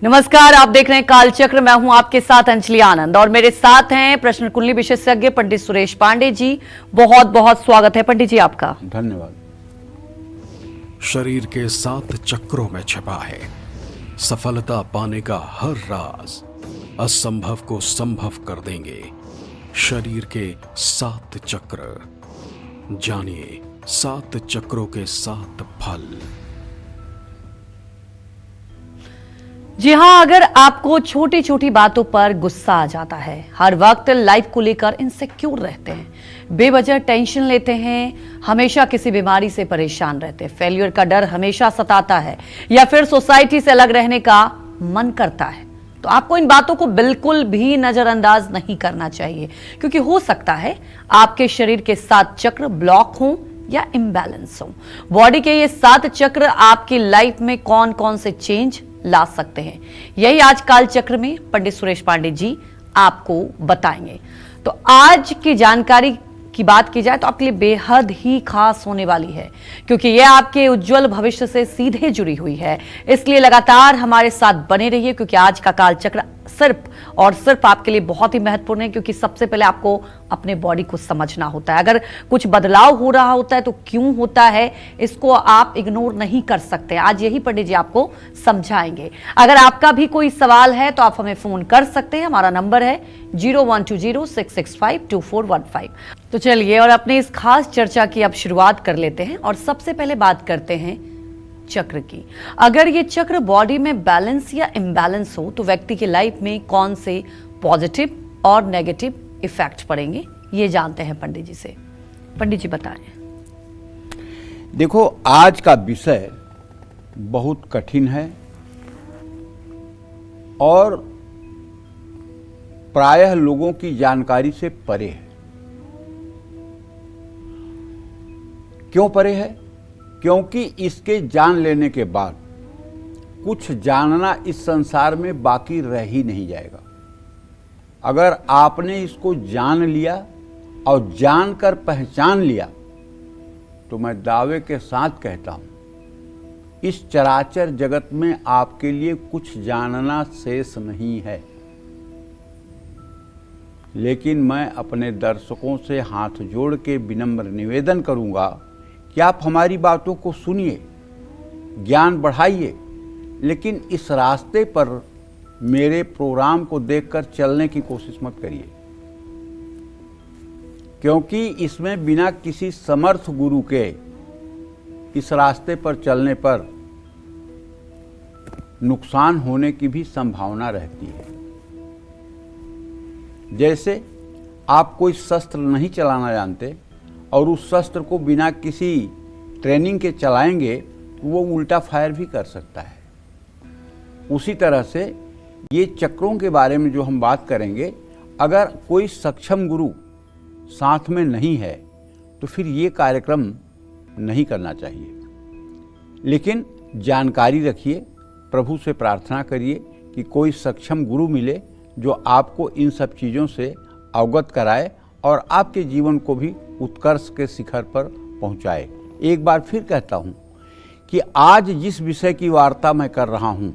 नमस्कार, आप देख रहे हैं कालचक्र। मैं हूं आपके साथ अंजलि आनंद और मेरे साथ हैं प्रश्न कुंडली विशेषज्ञ पंडित सुरेश पांडे जी। बहुत बहुत स्वागत है पंडित जी आपका। धन्यवाद। शरीर के 7 चक्रों में छिपा है सफलता पाने का हर राज। असंभव को संभव कर देंगे शरीर के 7 चक्र। जानिए 7 चक्रों के 7 फल। जी हाँ, अगर आपको छोटी छोटी बातों पर गुस्सा आ जाता है, हर वक्त लाइफ को लेकर इनसिक्योर रहते हैं, बेवजह टेंशन लेते हैं, हमेशा किसी बीमारी से परेशान रहते हैं, फेलियर का डर हमेशा सताता है या फिर सोसाइटी से अलग रहने का मन करता है, तो आपको इन बातों को बिल्कुल भी नजरअंदाज नहीं करना चाहिए, क्योंकि हो सकता है आपके शरीर के 7 चक्र ब्लॉक हों या इम्बैलेंस हो। बॉडी के ये 7 चक्र आपकी लाइफ में कौन कौन से चेंज ला सकते हैं, यही आज काल चक्र में पंडित सुरेश पांडे जी आपको बताएंगे। तो आज की जानकारी की बात की जाए तो आपके लिए बेहद ही खास होने वाली है, क्योंकि यह आपके उज्जवल भविष्य से सीधे जुड़ी हुई है। इसलिए लगातार हमारे साथ बने रहिए, क्योंकि आज का काल चक्र सिर्फ और सिर्फ आपके लिए बहुत ही महत्वपूर्ण है। क्योंकि सबसे पहले आपको अपने बॉडी को समझना होता है। अगर कुछ बदलाव हो रहा होता है तो क्यों होता है, इसको आप इग्नोर नहीं कर सकते। आज यही पंडित जी आपको समझाएंगे। अगर आपका भी कोई सवाल है तो आप हमें फोन कर सकते हैं। हमारा नंबर है 012066522415। तो चलिए और अपने इस खास चर्चा की अब शुरुआत कर लेते हैं और सबसे पहले बात करते हैं चक्र की। अगर ये चक्र बॉडी में बैलेंस या इम्बैलेंस हो तो व्यक्ति की लाइफ में कौन से पॉजिटिव और नेगेटिव इफेक्ट पड़ेंगे, ये जानते हैं पंडित जी से। पंडित जी बताएं। देखो, आज का विषय बहुत कठिन है और प्रायः लोगों की जानकारी से परे है। क्यों परे है? क्योंकि इसके जान लेने के बाद कुछ जानना इस संसार में बाकी रह ही नहीं जाएगा। अगर आपने इसको जान लिया और जानकर पहचान लिया तो मैं दावे के साथ कहता हूं, इस चराचर जगत में आपके लिए कुछ जानना शेष नहीं है। लेकिन मैं अपने दर्शकों से हाथ जोड़ के विनम्र निवेदन करूंगा कि आप हमारी बातों को सुनिए, ज्ञान बढ़ाइए, लेकिन इस रास्ते पर मेरे प्रोग्राम को देखकर चलने की कोशिश मत करिए, क्योंकि इसमें बिना किसी समर्थ गुरु के इस रास्ते पर चलने पर नुकसान होने की भी संभावना रहती है। जैसे आप कोई शस्त्र नहीं चलाना जानते और उस शस्त्र को बिना किसी ट्रेनिंग के चलाएंगे तो वो उल्टा फायर भी कर सकता है। उसी तरह से ये चक्रों के बारे में जो हम बात करेंगे, अगर कोई सक्षम गुरु साथ में नहीं है तो फिर ये कार्यक्रम नहीं करना चाहिए। लेकिन जानकारी रखिए, प्रभु से प्रार्थना करिए कि कोई सक्षम गुरु मिले जो आपको इन सब चीज़ों से अवगत कराए और आपके जीवन को भी उत्कर्ष के शिखर पर पहुंचाए। एक बार फिर कहता हूं कि आज जिस विषय की वार्ता मैं कर रहा हूं,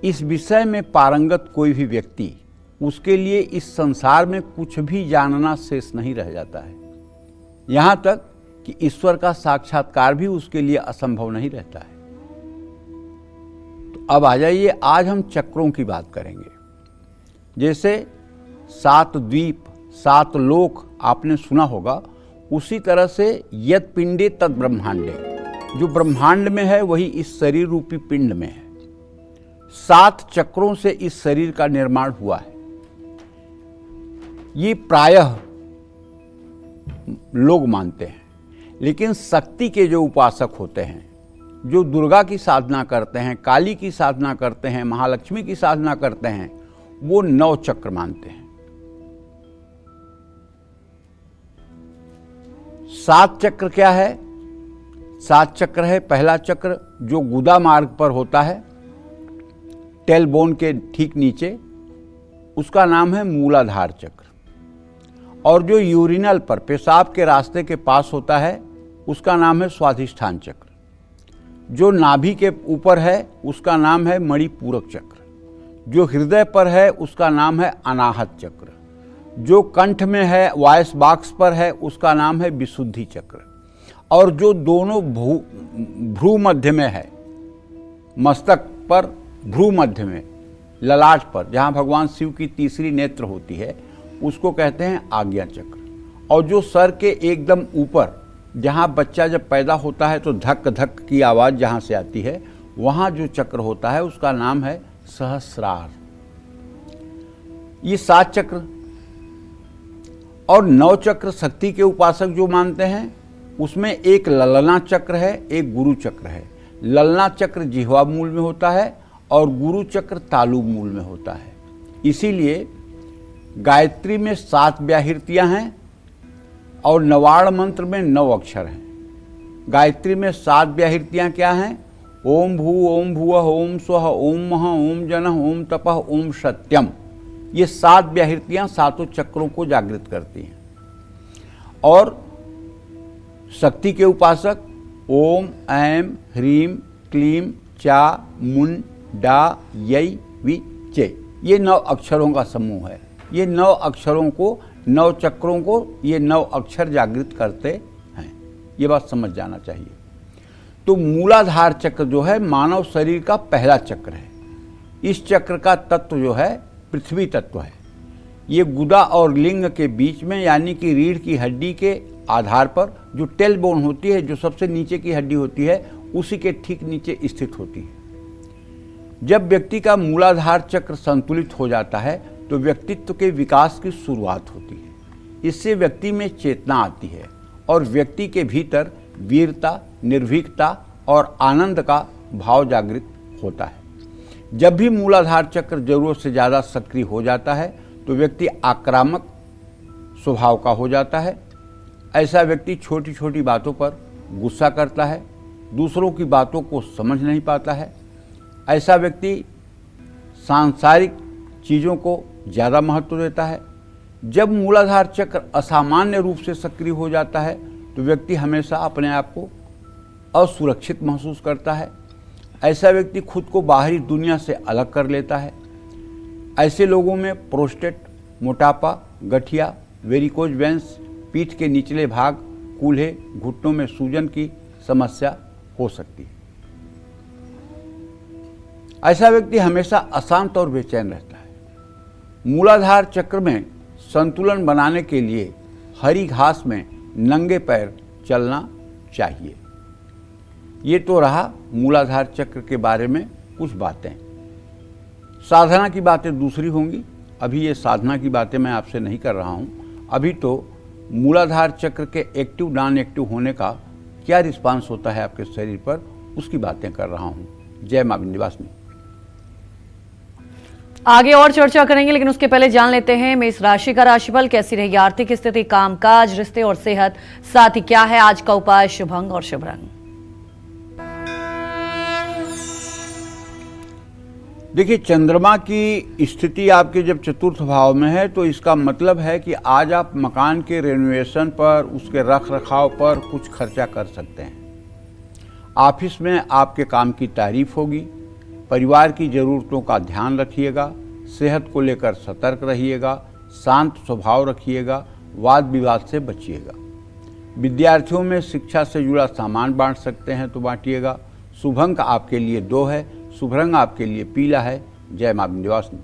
इस विषय में पारंगत कोई भी व्यक्ति, उसके लिए इस संसार में कुछ भी जानना शेष नहीं रह जाता है। यहां तक कि ईश्वर का साक्षात्कार भी उसके लिए असंभव नहीं रहता है। तो अब आ जाइए, आज हम चक्रों की बात करेंगे। जैसे 7 द्वीप 7 लोक आपने सुना होगा, उसी तरह से यत् पिंडे तत् ब्रह्मांडे, जो ब्रह्मांड में है वही इस शरीर रूपी पिंड में है। 7 चक्रों से इस शरीर का निर्माण हुआ है। ये प्रायः लोग मानते हैं, लेकिन शक्ति के जो उपासक होते हैं, जो दुर्गा की साधना करते हैं, काली की साधना करते हैं, महालक्ष्मी की साधना करते हैं, वो 9 चक्र मानते हैं। 7 चक्र क्या है? 7 चक्र है, पहला चक्र जो गुदा मार्ग पर होता है, टेल बोन के ठीक नीचे, उसका नाम है मूलाधार चक्र। और जो यूरिनल पर, पेशाब के रास्ते के पास होता है, उसका नाम है स्वाधिष्ठान चक्र। जो नाभि के ऊपर है उसका नाम है मणिपूरक चक्र। जो हृदय पर है उसका नाम है अनाहत चक्र, जो कंठ में है वॉइस बॉक्स पर है उसका नाम है विशुद्धि चक्र, और जो दोनों भ्रू मध्य में है, मस्तक पर भ्रू मध्य में, ललाट पर जहाँ भगवान शिव की तीसरी नेत्र होती है, उसको कहते हैं आज्ञा चक्र। और जो सर के एकदम ऊपर, जहाँ बच्चा जब पैदा होता है तो धक धक की आवाज़ जहाँ से आती है, वहाँ जो चक्र होता है उसका नाम है सहस्रार। ये 7 चक्र और 9 चक्र शक्ति के उपासक जो मानते हैं, उसमें एक ललना चक्र है, एक गुरु चक्र है। ललना चक्र जिह्वा मूल में होता है और गुरु चक्र तालु मूल में होता है। इसीलिए गायत्री में 7 व्याहृतियाँ हैं और नवाड़ मंत्र में 9 अक्षर हैं। गायत्री में 7 व्याहृतियाँ क्या हैं? ओम भू, ओम भुवः, ओम स्वः, ओम महः, ओम जनः, ओम तपः, ओम सत्यम। ये 7 व्याहृतियाँ 7 चक्रों को जागृत करती हैं। और शक्ति के उपासक ओम, ऐम, ह्रीम, क्लीम, चा, मुन, डा, यै, वि, चे, ये 9 अक्षरों का समूह है। ये 9 अक्षरों को, 9 चक्रों को ये 9 अक्षर जागृत करते हैं। ये बात समझ जाना चाहिए। तो मूलाधार चक्र जो है मानव शरीर का पहला चक्र है। इस चक्र का तत्व जो है पृथ्वी तत्व है। ये गुदा और लिंग के बीच में, यानी कि रीढ़ की हड्डी के आधार पर जो टेल बोन होती है, जो सबसे नीचे की हड्डी होती है, उसी के ठीक नीचे स्थित होती है। जब व्यक्ति का मूलाधार चक्र संतुलित हो जाता है तो व्यक्तित्व के विकास की शुरुआत होती है। इससे व्यक्ति में चेतना आती है और व्यक्ति के भीतर वीरता, निर्भीकता और आनंद का भाव जागृत होता है। जब भी मूलाधार चक्र जरूरत से ज़्यादा सक्रिय हो जाता है तो व्यक्ति आक्रामक स्वभाव का हो जाता है। ऐसा व्यक्ति छोटी छोटी बातों पर गुस्सा करता है, दूसरों की बातों को समझ नहीं पाता है। ऐसा व्यक्ति सांसारिक चीज़ों को ज़्यादा महत्व देता है। जब मूलाधार चक्र असामान्य रूप से सक्रिय हो जाता है तो व्यक्ति हमेशा अपने आप को असुरक्षित महसूस करता है। ऐसा व्यक्ति खुद को बाहरी दुनिया से अलग कर लेता है। ऐसे लोगों में प्रोस्टेट, मोटापा, गठिया, वेरिकोज वेंस, पीठ के निचले भाग, कूल्हे, घुटनों में सूजन की समस्या हो सकती है। ऐसा व्यक्ति हमेशा अशांत और बेचैन रहता है। मूलाधार चक्र में संतुलन बनाने के लिए हरी घास में नंगे पैर चलना चाहिए। ये तो रहा मूलाधार चक्र के बारे में कुछ बातें। साधना की बातें दूसरी होंगी। अभी ये साधना की बातें मैं आपसे नहीं कर रहा हूँ। अभी तो मूलाधार चक्र के एक्टिव नॉन एक्टिव होने का क्या रिस्पांस होता है आपके शरीर पर, उसकी बातें कर रहा हूँ। जय मां विंध्यवासिनी। आगे और चर्चा करेंगे, लेकिन उसके पहले जान लेते हैं मेष राशि का राशिफल। कैसी रहेगी आर्थिक स्थिति, कामकाज, रिश्ते और सेहत, साथ ही क्या है आज का उपाय, शुभ अंग और शुभ रंग। देखिए, चंद्रमा की स्थिति आपके जब चतुर्थ भाव में है तो इसका मतलब है कि आज आप मकान के रेनोवेशन पर, उसके रख रखाव पर कुछ खर्चा कर सकते हैं। ऑफिस में आपके काम की तारीफ होगी। परिवार की ज़रूरतों का ध्यान रखिएगा। सेहत को लेकर सतर्क रहिएगा। शांत स्वभाव रखिएगा। वाद विवाद से बचिएगा। विद्यार्थियों में शिक्षा से जुड़ा सामान बांट सकते हैं तो बांटिएगा। शुभ अंक आपके लिए 2 है। शुभ रंग आपके लिए पीला है। जय मां विंध्यवासिनी।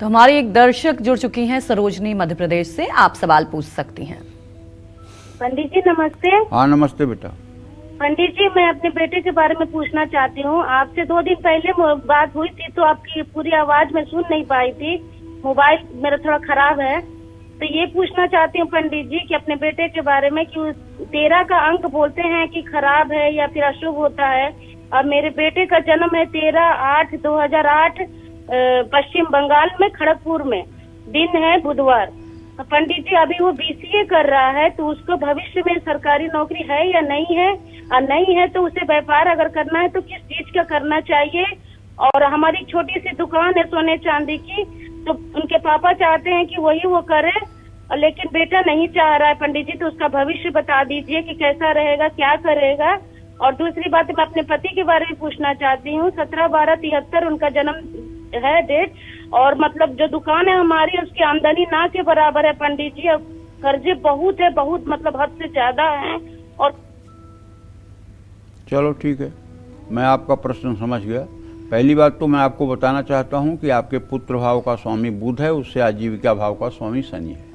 तो हमारी एक दर्शक जुड़ चुकी हैं सरोजनी मध्य प्रदेश से, आप सवाल पूछ सकती हैं। पंडित जी नमस्ते। हाँ नमस्ते बेटा। पंडित जी, मैं अपने बेटे के बारे में पूछना चाहती हूँ। आपसे 2 दिन पहले बात हुई थी तो आपकी पूरी आवाज मैं सुन नहीं पाई थी। मोबाइल मेरा थोड़ा खराब है, तो ये पूछना चाहती हूँ पंडित जी कि अपने बेटे के बारे में कि 13 का अंक बोलते हैं कि खराब है या फिर अशुभ होता है। और मेरे बेटे का जन्म है 13/8/2008 पश्चिम बंगाल में खड़गपुर में। दिन है बुधवार। पंडित जी, अभी वो BCA कर रहा है तो उसको भविष्य में सरकारी नौकरी है या नहीं है, और नहीं है तो उसे व्यापार अगर करना है तो किस चीज का करना चाहिए। और हमारी छोटी सी दुकान है सोने चांदी की, तो उनके पापा चाहते हैं कि वही वो करे, लेकिन बेटा नहीं चाह रहा है। पंडित जी, तो उसका भविष्य बता दीजिए कि कैसा रहेगा, क्या करेगा। और दूसरी बात मैं अपने पति के बारे में पूछना चाहती हूँ। 17/12/73 उनका जन्म है डेट, और मतलब जो दुकान है हमारी उसकी आमदनी ना के बराबर है पंडित जी, और कर्जे बहुत है, बहुत मतलब हद से ज्यादा है। और चलो ठीक है, मैं आपका प्रश्न समझ गया। पहली बात तो मैं आपको बताना चाहता हूं कि आपके पुत्र भाव का स्वामी बुध है, उससे आजीविका भाव का स्वामी शनि है।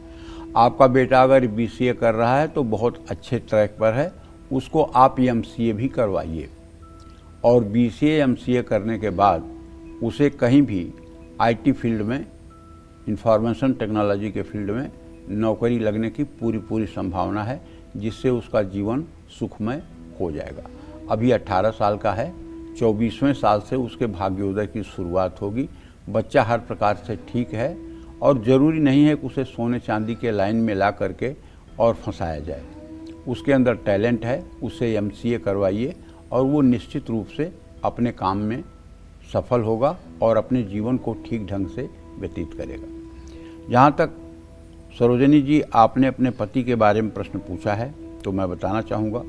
आपका बेटा अगर BCA कर रहा है तो बहुत अच्छे ट्रैक पर है, उसको आप MCA भी करवाइए, और BCA MCA करने के बाद उसे कहीं भी IT फील्ड में, इंफॉर्मेशन टेक्नोलॉजी के फील्ड में नौकरी लगने की पूरी संभावना है, जिससे उसका जीवन सुखमय हो जाएगा। अभी 18 साल का है, 24वें साल से उसके भाग्योदय की शुरुआत होगी। बच्चा हर प्रकार से ठीक है, और ज़रूरी नहीं है कि उसे सोने चांदी के लाइन में ला करके और फंसाया जाए। उसके अंदर टैलेंट है, उसे MCA करवाइए, और वो निश्चित रूप से अपने काम में सफल होगा और अपने जीवन को ठीक ढंग से व्यतीत करेगा। जहाँ तक सरोजनी जी आपने अपने पति के बारे में प्रश्न पूछा है, तो मैं बताना चाहूँगा,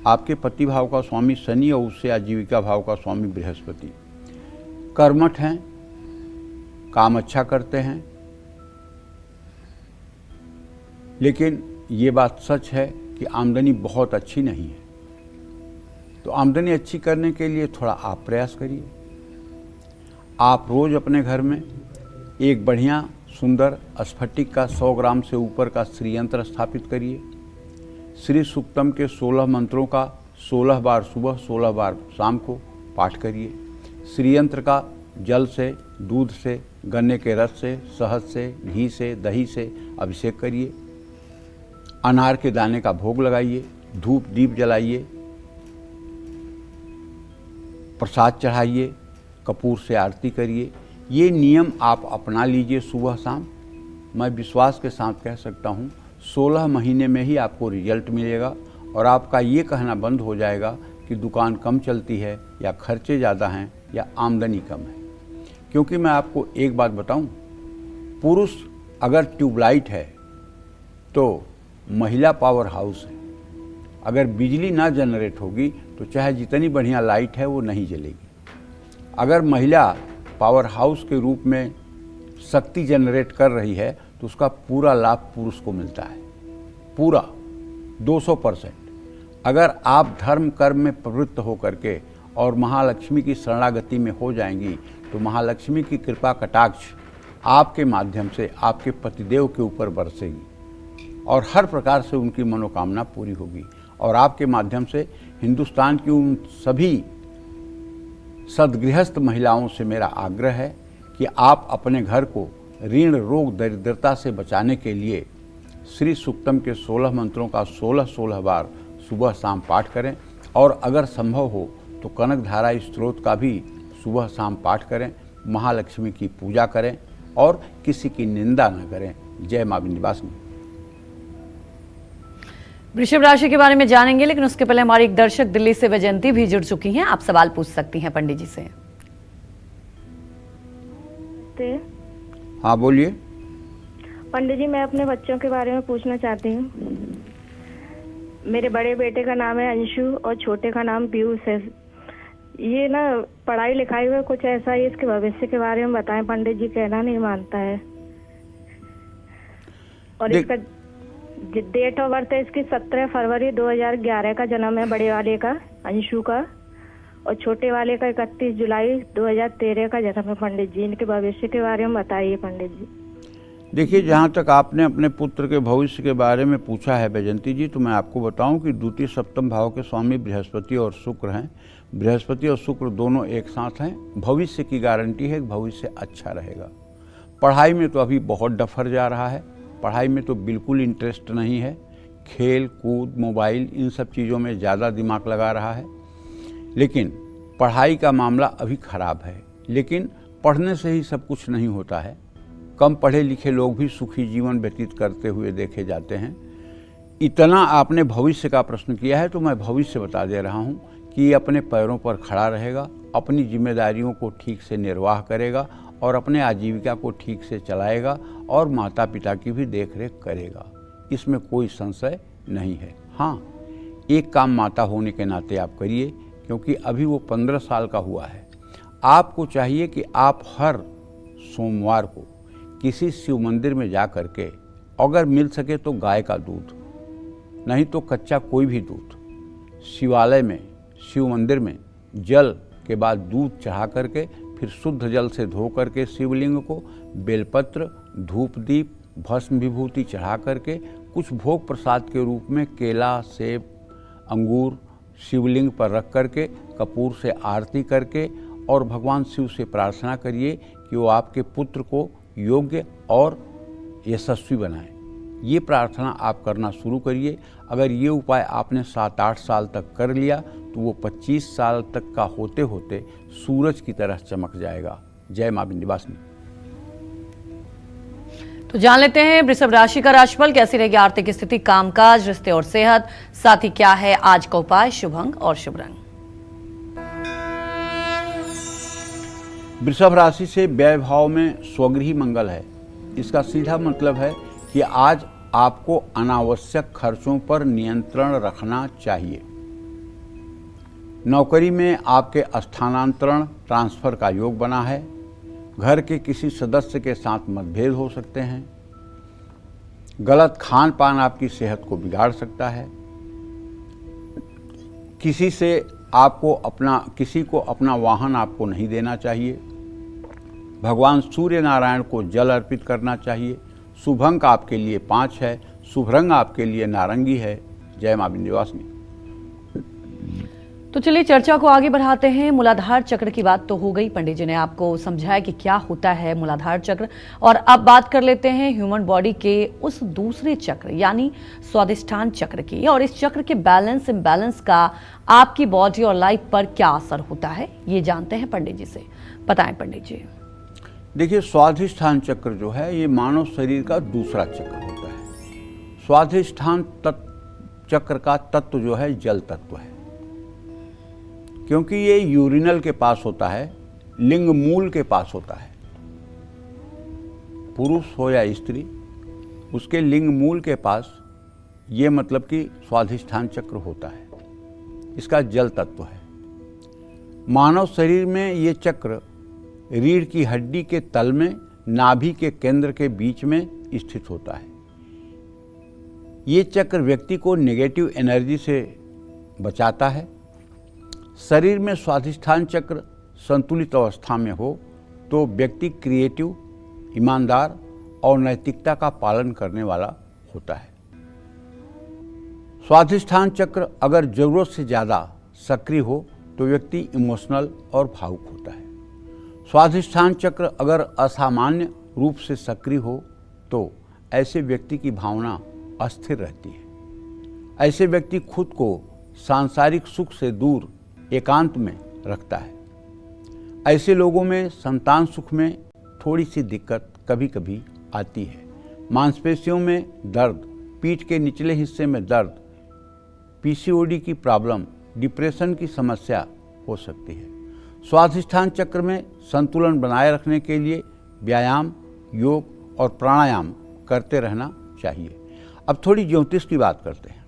आपके पति भाव का स्वामी शनि और उससे आजीविका भाव का स्वामी बृहस्पति कर्मठ हैं, काम अच्छा करते हैं, लेकिन ये बात सच है कि आमदनी बहुत अच्छी नहीं है। तो आमदनी अच्छी करने के लिए थोड़ा आप प्रयास करिए। आप रोज़ अपने घर में एक बढ़िया सुंदर स्फटिक का 100 ग्राम से ऊपर का श्रीयंत्र स्थापित करिए। श्री सूक्तम के 16 मंत्रों का 16 बार सुबह 16 बार शाम को पाठ करिए। श्रीयंत्र का जल से, दूध से, गन्ने के रस से, शहद से, घी से, दही से अभिषेक करिए। अनार के दाने का भोग लगाइए, धूप दीप जलाइए, प्रसाद चढ़ाइए, कपूर से आरती करिए। ये नियम आप अपना लीजिए सुबह शाम। मैं विश्वास के साथ कह सकता हूँ 16 महीने में ही आपको रिजल्ट मिलेगा, और आपका ये कहना बंद हो जाएगा कि दुकान कम चलती है, या खर्चे ज़्यादा हैं, या आमदनी कम है। क्योंकि मैं आपको एक बात बताऊं, पुरुष अगर ट्यूबलाइट है तो महिला पावर हाउस है। अगर बिजली ना जनरेट होगी तो चाहे जितनी बढ़िया लाइट है वो नहीं जलेगी। अगर महिला पावर हाउस के रूप में शक्ति जनरेट कर रही है तो उसका पूरा लाभ पुरुष को मिलता है, पूरा 200%। अगर आप धर्म कर्म में प्रवृत्त होकर के और महालक्ष्मी की शरणागति में हो जाएंगी तो महालक्ष्मी की कृपा कटाक्ष आपके माध्यम से आपके पतिदेव के ऊपर बरसेगी, और हर प्रकार से उनकी मनोकामना पूरी होगी। और आपके माध्यम से हिंदुस्तान की उन सभी सदगृहस्थ महिलाओं से मेरा आग्रह है कि आप अपने घर को ऋण रोग दरिद्रता से बचाने के लिए श्री सूक्तम के 16 मंत्रों का 16 बार सुबह शाम पाठ करें, और अगर संभव हो तो कनक धारा स्त्रोत का भी सुबह शाम पाठ करें। महालक्ष्मी की पूजा करें और किसी की निंदा न करें। जय मां विंध्यवासिनी। वृषभ राशि के बारे में जानेंगे, लेकिन उसके पहले हमारी एक दर्शक दिल्ली से वैजयंती भी जुड़ चुकी हैं। आप सवाल पूछ सकती हैं पंडित जी से। हाँ बोलिए। पंडित जी, मैं अपने बच्चों के बारे में पूछना चाहती हूँ। मेरे बड़े बेटे का नाम है अंशु और छोटे का नाम पीयूष है। ये ना पढ़ाई लिखाई में कुछ ऐसा ही, इसके भविष्य के बारे में बताएं पंडित जी, कहना नहीं मानता है। और इसका डेट ऑफ बर्थ है इसकी 17 फरवरी 2011 का जन्म है बड़े वाले का, अंशु का, और छोटे वाले का 31 जुलाई 2013 का जन्म है पंडित जी। इनके भविष्य के बारे में बताइए पंडित जी। देखिए, जहाँ तक आपने अपने पुत्र के भविष्य के बारे में पूछा है वैजयंती जी, तो मैं आपको बताऊं कि द्वितीय सप्तम भाव के स्वामी बृहस्पति और शुक्र हैं। बृहस्पति और शुक्र दोनों एक साथ हैं। भविष्य की गारंटी है कि भविष्य अच्छा रहेगा। पढ़ाई में तो अभी बहुत डफर जा रहा है, पढ़ाई में तो बिल्कुल इंटरेस्ट नहीं है। खेल कूद, मोबाइल, इन सब चीज़ों में ज़्यादा दिमाग लगा रहा है। लेकिन पढ़ाई का मामला अभी खराब है। लेकिन पढ़ने से ही सब कुछ नहीं होता है। कम पढ़े लिखे लोग भी सुखी जीवन व्यतीत करते हुए देखे जाते हैं। इतना आपने भविष्य का प्रश्न किया है तो मैं भविष्य बता दे रहा हूँ कि ये अपने पैरों पर खड़ा रहेगा, अपनी जिम्मेदारियों को ठीक से निर्वाह करेगा और अपने आजीविका को ठीक से चलाएगा और माता पिता की भी देखरेख करेगा। इसमें कोई संशय नहीं है। हाँ, एक काम माता होने के नाते आप करिए, क्योंकि अभी वो 15 साल का हुआ है। आपको चाहिए कि आप हर सोमवार को किसी शिव मंदिर में जा कर के, अगर मिल सके तो गाय का दूध, नहीं तो कच्चा कोई भी दूध, शिवालय में, शिव मंदिर में जल के बाद दूध चढ़ा करके, फिर शुद्ध जल से धो करके शिवलिंग को बेलपत्र, धूप दीप, भस्म विभूति चढ़ा करके कुछ भोग प्रसाद के रूप में केला, सेब, अंगूर शिवलिंग पर रख करके कपूर से आरती करके और भगवान शिव से प्रार्थना करिए कि वो आपके पुत्र को योग्य और यशस्वी बनाए। ये प्रार्थना आप करना शुरू करिए। अगर ये उपाय आपने 7-8 साल तक कर लिया तो वो 25 साल तक का होते होते सूरज की तरह चमक जाएगा। जय मां विंध्यवासिनी। तो जान लेते हैं वृषभ राशि का राशिफल। कैसी रहेगी आर्थिक स्थिति, कामकाज, रिश्ते और सेहत, साथ ही क्या है आज का उपाय, शुभ अंक और शुभ रंग। वृषभ राशि से व्यय भाव में स्वगृही मंगल है। इसका सीधा मतलब है कि आज आपको अनावश्यक खर्चों पर नियंत्रण रखना चाहिए। नौकरी में आपके स्थानांतरण, ट्रांसफर का योग बना है। घर के किसी सदस्य के साथ मतभेद हो सकते हैं। गलत खान पान आपकी सेहत को बिगाड़ सकता है। किसी को अपना वाहन आपको नहीं देना चाहिए। भगवान सूर्य नारायण को जल अर्पित करना चाहिए। शुभ अंक आपके लिए 5 है। शुभ रंग आपके लिए नारंगी है। जय मां विंध्यवासिनी। तो चलिए चर्चा को आगे बढ़ाते हैं। मूलाधार चक्र की बात तो हो गई, पंडित जी ने आपको समझाया कि क्या होता है मूलाधार चक्र, और अब बात कर लेते हैं ह्यूमन बॉडी के उस दूसरे चक्र यानी स्वादिष्ठान चक्र की। और इस चक्र के बैलेंस इम्बैलेंस का आपकी बॉडी और लाइफ पर क्या असर होता है, ये जानते हैं पंडित जी से। बताएं पंडित जी। देखिए, स्वाधिष्ठान चक्र जो है ये मानव शरीर का दूसरा चक्र होता है। स्वाधिष्ठान चक्र का तत्व जो है जल तत्व है, क्योंकि ये यूरिनल के पास होता है, लिंग मूल के पास होता है। पुरुष हो या स्त्री, उसके लिंग मूल के पास ये मतलब कि स्वाधिष्ठान चक्र होता है। इसका जल तत्व है। मानव शरीर में ये चक्र रीढ़ की हड्डी के तल में नाभि के केंद्र के बीच में स्थित होता है। ये चक्र व्यक्ति को नेगेटिव एनर्जी से बचाता है। शरीर में स्वाधिष्ठान चक्र संतुलित अवस्था में हो तो व्यक्ति क्रिएटिव, ईमानदार और नैतिकता का पालन करने वाला होता है। स्वाधिष्ठान चक्र अगर जरूरत से ज़्यादा सक्रिय हो तो व्यक्ति इमोशनल और भावुक होता है। स्वाधिष्ठान चक्र अगर असामान्य रूप से सक्रिय हो तो ऐसे व्यक्ति की भावना अस्थिर रहती है। ऐसे व्यक्ति खुद को सांसारिक सुख से दूर एकांत में रखता है। ऐसे लोगों में संतान सुख में थोड़ी सी दिक्कत कभी कभी आती है। मांसपेशियों में दर्द, पीठ के निचले हिस्से में दर्द, पीसीओडी की प्रॉब्लम, डिप्रेशन की समस्या हो सकती है। स्वाधिष्ठान चक्र में संतुलन बनाए रखने के लिए व्यायाम, योग और प्राणायाम करते रहना चाहिए। अब थोड़ी ज्योतिष की बात करते हैं।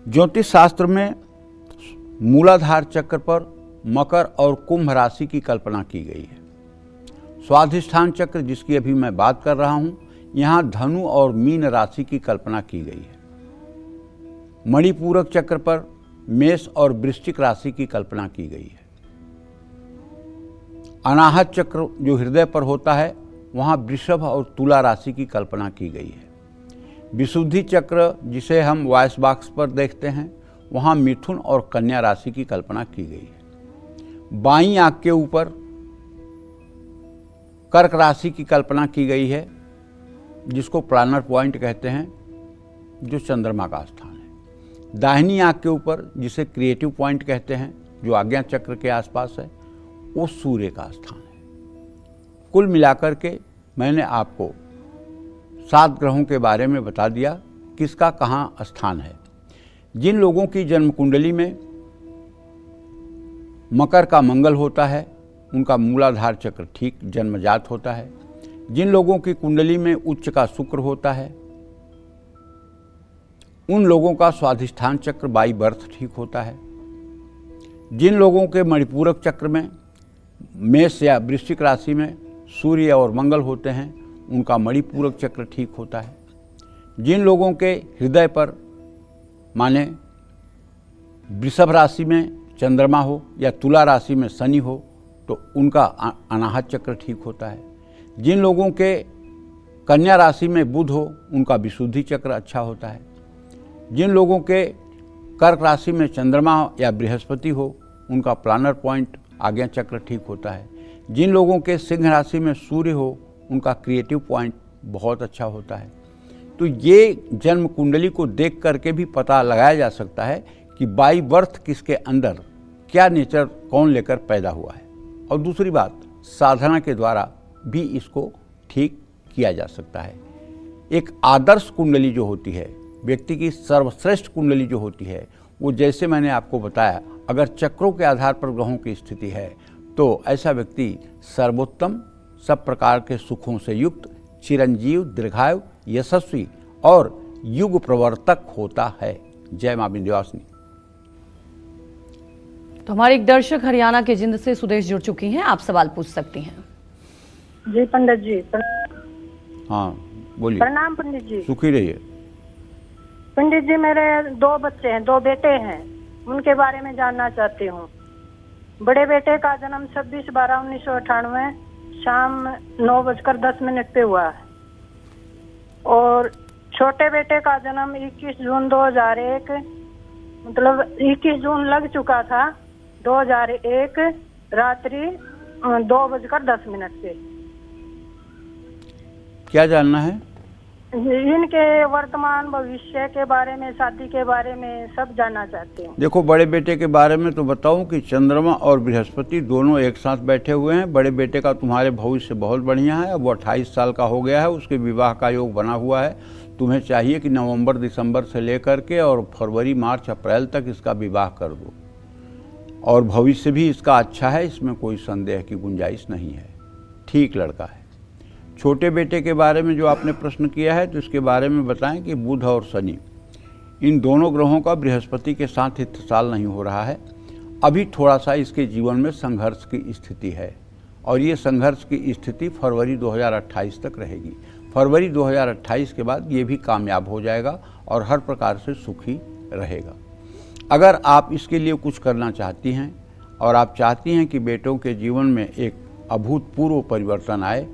ज्योतिष शास्त्र में मूलाधार चक्र पर मकर और कुंभ राशि की कल्पना की गई है। स्वाधिष्ठान चक्र जिसकी अभी मैं बात कर रहा हूँ, यहाँ धनु और मीन राशि की कल्पना की गई है। मणिपूरक चक्र पर मेष और वृश्चिक राशि की कल्पना की गई है। अनाहत चक्र जो हृदय पर होता है, वहाँ वृषभ और तुला राशि की कल्पना की गई है। विशुद्धि चक्र जिसे हम वॉइस बॉक्स पर देखते हैं, वहाँ मिथुन और कन्या राशि की कल्पना की गई है। बाईं आंख के ऊपर कर्क राशि की कल्पना की गई है, जिसको प्लानर पॉइंट कहते हैं, जो चंद्रमा का स्थान है। दाहिनी आंख के ऊपर जिसे क्रिएटिव पॉइंट कहते हैं, जो आज्ञा चक्र के आसपास है, वो सूर्य का स्थान है। कुल मिलाकर के मैंने आपको 7 ग्रहों के बारे में बता दिया, किसका कहाँ स्थान है। जिन लोगों की जन्म कुंडली में मकर का मंगल होता है, उनका मूलाधार चक्र ठीक जन्मजात होता है। जिन लोगों की कुंडली में उच्च का शुक्र होता है उन लोगों का स्वाधिष्ठान चक्र बाई बर्थ ठीक होता है। जिन लोगों के मणिपूरक चक्र में मेष या वृश्चिक राशि में सूर्य और मंगल होते हैं, उनका मणिपूरक चक्र ठीक होता है। जिन लोगों के हृदय पर माने वृषभ राशि में चंद्रमा हो या तुला राशि में शनि हो तो उनका अनाहत चक्र ठीक होता है। जिन लोगों के कन्या राशि में बुध हो उनका विशुद्धि चक्र अच्छा होता है। जिन लोगों के कर्क राशि में चंद्रमा या बृहस्पति हो उनका प्लानर पॉइंट आज्ञा चक्र ठीक होता है। जिन लोगों के सिंह राशि में सूर्य हो उनका क्रिएटिव पॉइंट बहुत अच्छा होता है। तो ये जन्म कुंडली को देख करके भी पता लगाया जा सकता है कि बाई बर्थ किसके अंदर क्या नेचर कौन लेकर पैदा हुआ है। और दूसरी बात, साधना के द्वारा भी इसको ठीक किया जा सकता है। एक आदर्श कुंडली जो होती है, व्यक्ति की सर्वश्रेष्ठ कुंडली जो होती है, वो जैसे मैंने आपको बताया, अगर चक्रों के आधार पर ग्रहों की स्थिति है तो ऐसा व्यक्ति सर्वोत्तम, सब प्रकार के सुखों से युक्त, चिरंजीव, दीर्घायु, यशस्वी और युग प्रवर्तक होता है। जय मां विंध्यवासिनी। तो हमारे एक दर्शक हरियाणा के जिंद से सुदेश जुड़ चुकी हैं, आप सवाल पूछ सकती हैं। जी पंडित जी। हाँ बोलिए। प्रणाम पंडित जी। सुखी रहिए। पंडित जी, मेरे 2 बच्चे हैं, 2 बेटे हैं, उनके बारे में जानना चाहती हूँ। बड़े बेटे का जन्म 26/12/1998 शाम 9:10 पे हुआ है और छोटे बेटे का जन्म 21 जून 2001, मतलब 21 जून लग चुका था 2001 रात्रि 2:10 पे। क्या जानना है? इनके वर्तमान भविष्य के बारे में, शादी के बारे में सब जानना चाहते हैं। देखो, बड़े बेटे के बारे में तो बताऊं कि चंद्रमा और बृहस्पति दोनों एक साथ बैठे हुए हैं। बड़े बेटे का तुम्हारे भविष्य बहुत बढ़िया है। अब वो 28 साल का हो गया है, उसके विवाह का योग बना हुआ है। तुम्हें चाहिए कि नवंबर दिसंबर से लेकर के और फरवरी मार्च अप्रैल तक इसका विवाह कर दो, और भविष्य भी इसका अच्छा है, इसमें कोई संदेह की गुंजाइश नहीं है। ठीक लड़का है। छोटे बेटे के बारे में जो आपने प्रश्न किया है तो इसके बारे में बताएं कि बुध और शनि, इन दोनों ग्रहों का बृहस्पति के साथ इत्तेसाल नहीं हो रहा है। अभी थोड़ा सा इसके जीवन में संघर्ष की स्थिति है और ये संघर्ष की स्थिति फरवरी 2028 तक रहेगी। फरवरी 2028 के बाद ये भी कामयाब हो जाएगा और हर प्रकार से सुखी रहेगा। अगर आप इसके लिए कुछ करना चाहती हैं और आप चाहती हैं कि बेटों के जीवन में एक अभूतपूर्व परिवर्तन आए,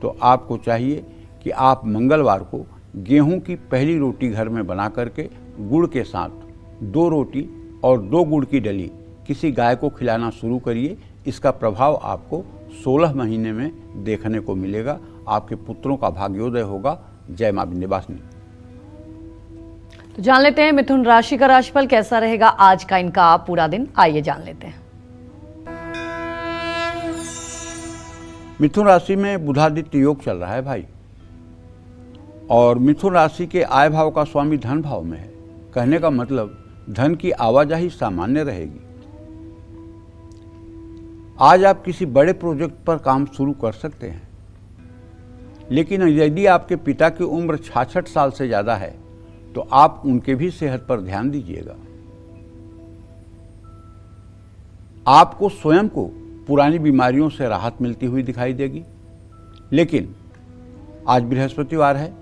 तो आपको चाहिए कि आप मंगलवार को गेहूं की पहली रोटी घर में बना करके गुड़ के साथ 2 रोटी और 2 गुड़ की डली किसी गाय को खिलाना शुरू करिए। इसका प्रभाव आपको 16 महीने में देखने को मिलेगा। आपके पुत्रों का भाग्योदय होगा। जय मां विंध्यवासिनी। तो जान लेते हैं मिथुन राशि का राशिफल कैसा रहेगा आज का इनका पूरा दिन। आइए जान लेते हैं। मिथुन राशि में बुधादित्य योग चल रहा है भाई, और मिथुन राशि के आय भाव का स्वामी धन भाव में है। कहने का मतलब धन की आवाजाही सामान्य रहेगी। आज आप किसी बड़े प्रोजेक्ट पर काम शुरू कर सकते हैं, लेकिन यदि आपके पिता की उम्र 66 साल से ज़्यादा है तो आप उनके भी सेहत पर ध्यान दीजिएगा। आपको स्वयं को पुरानी बीमारियों से राहत मिलती हुई दिखाई देगी। लेकिन आज बृहस्पतिवार है,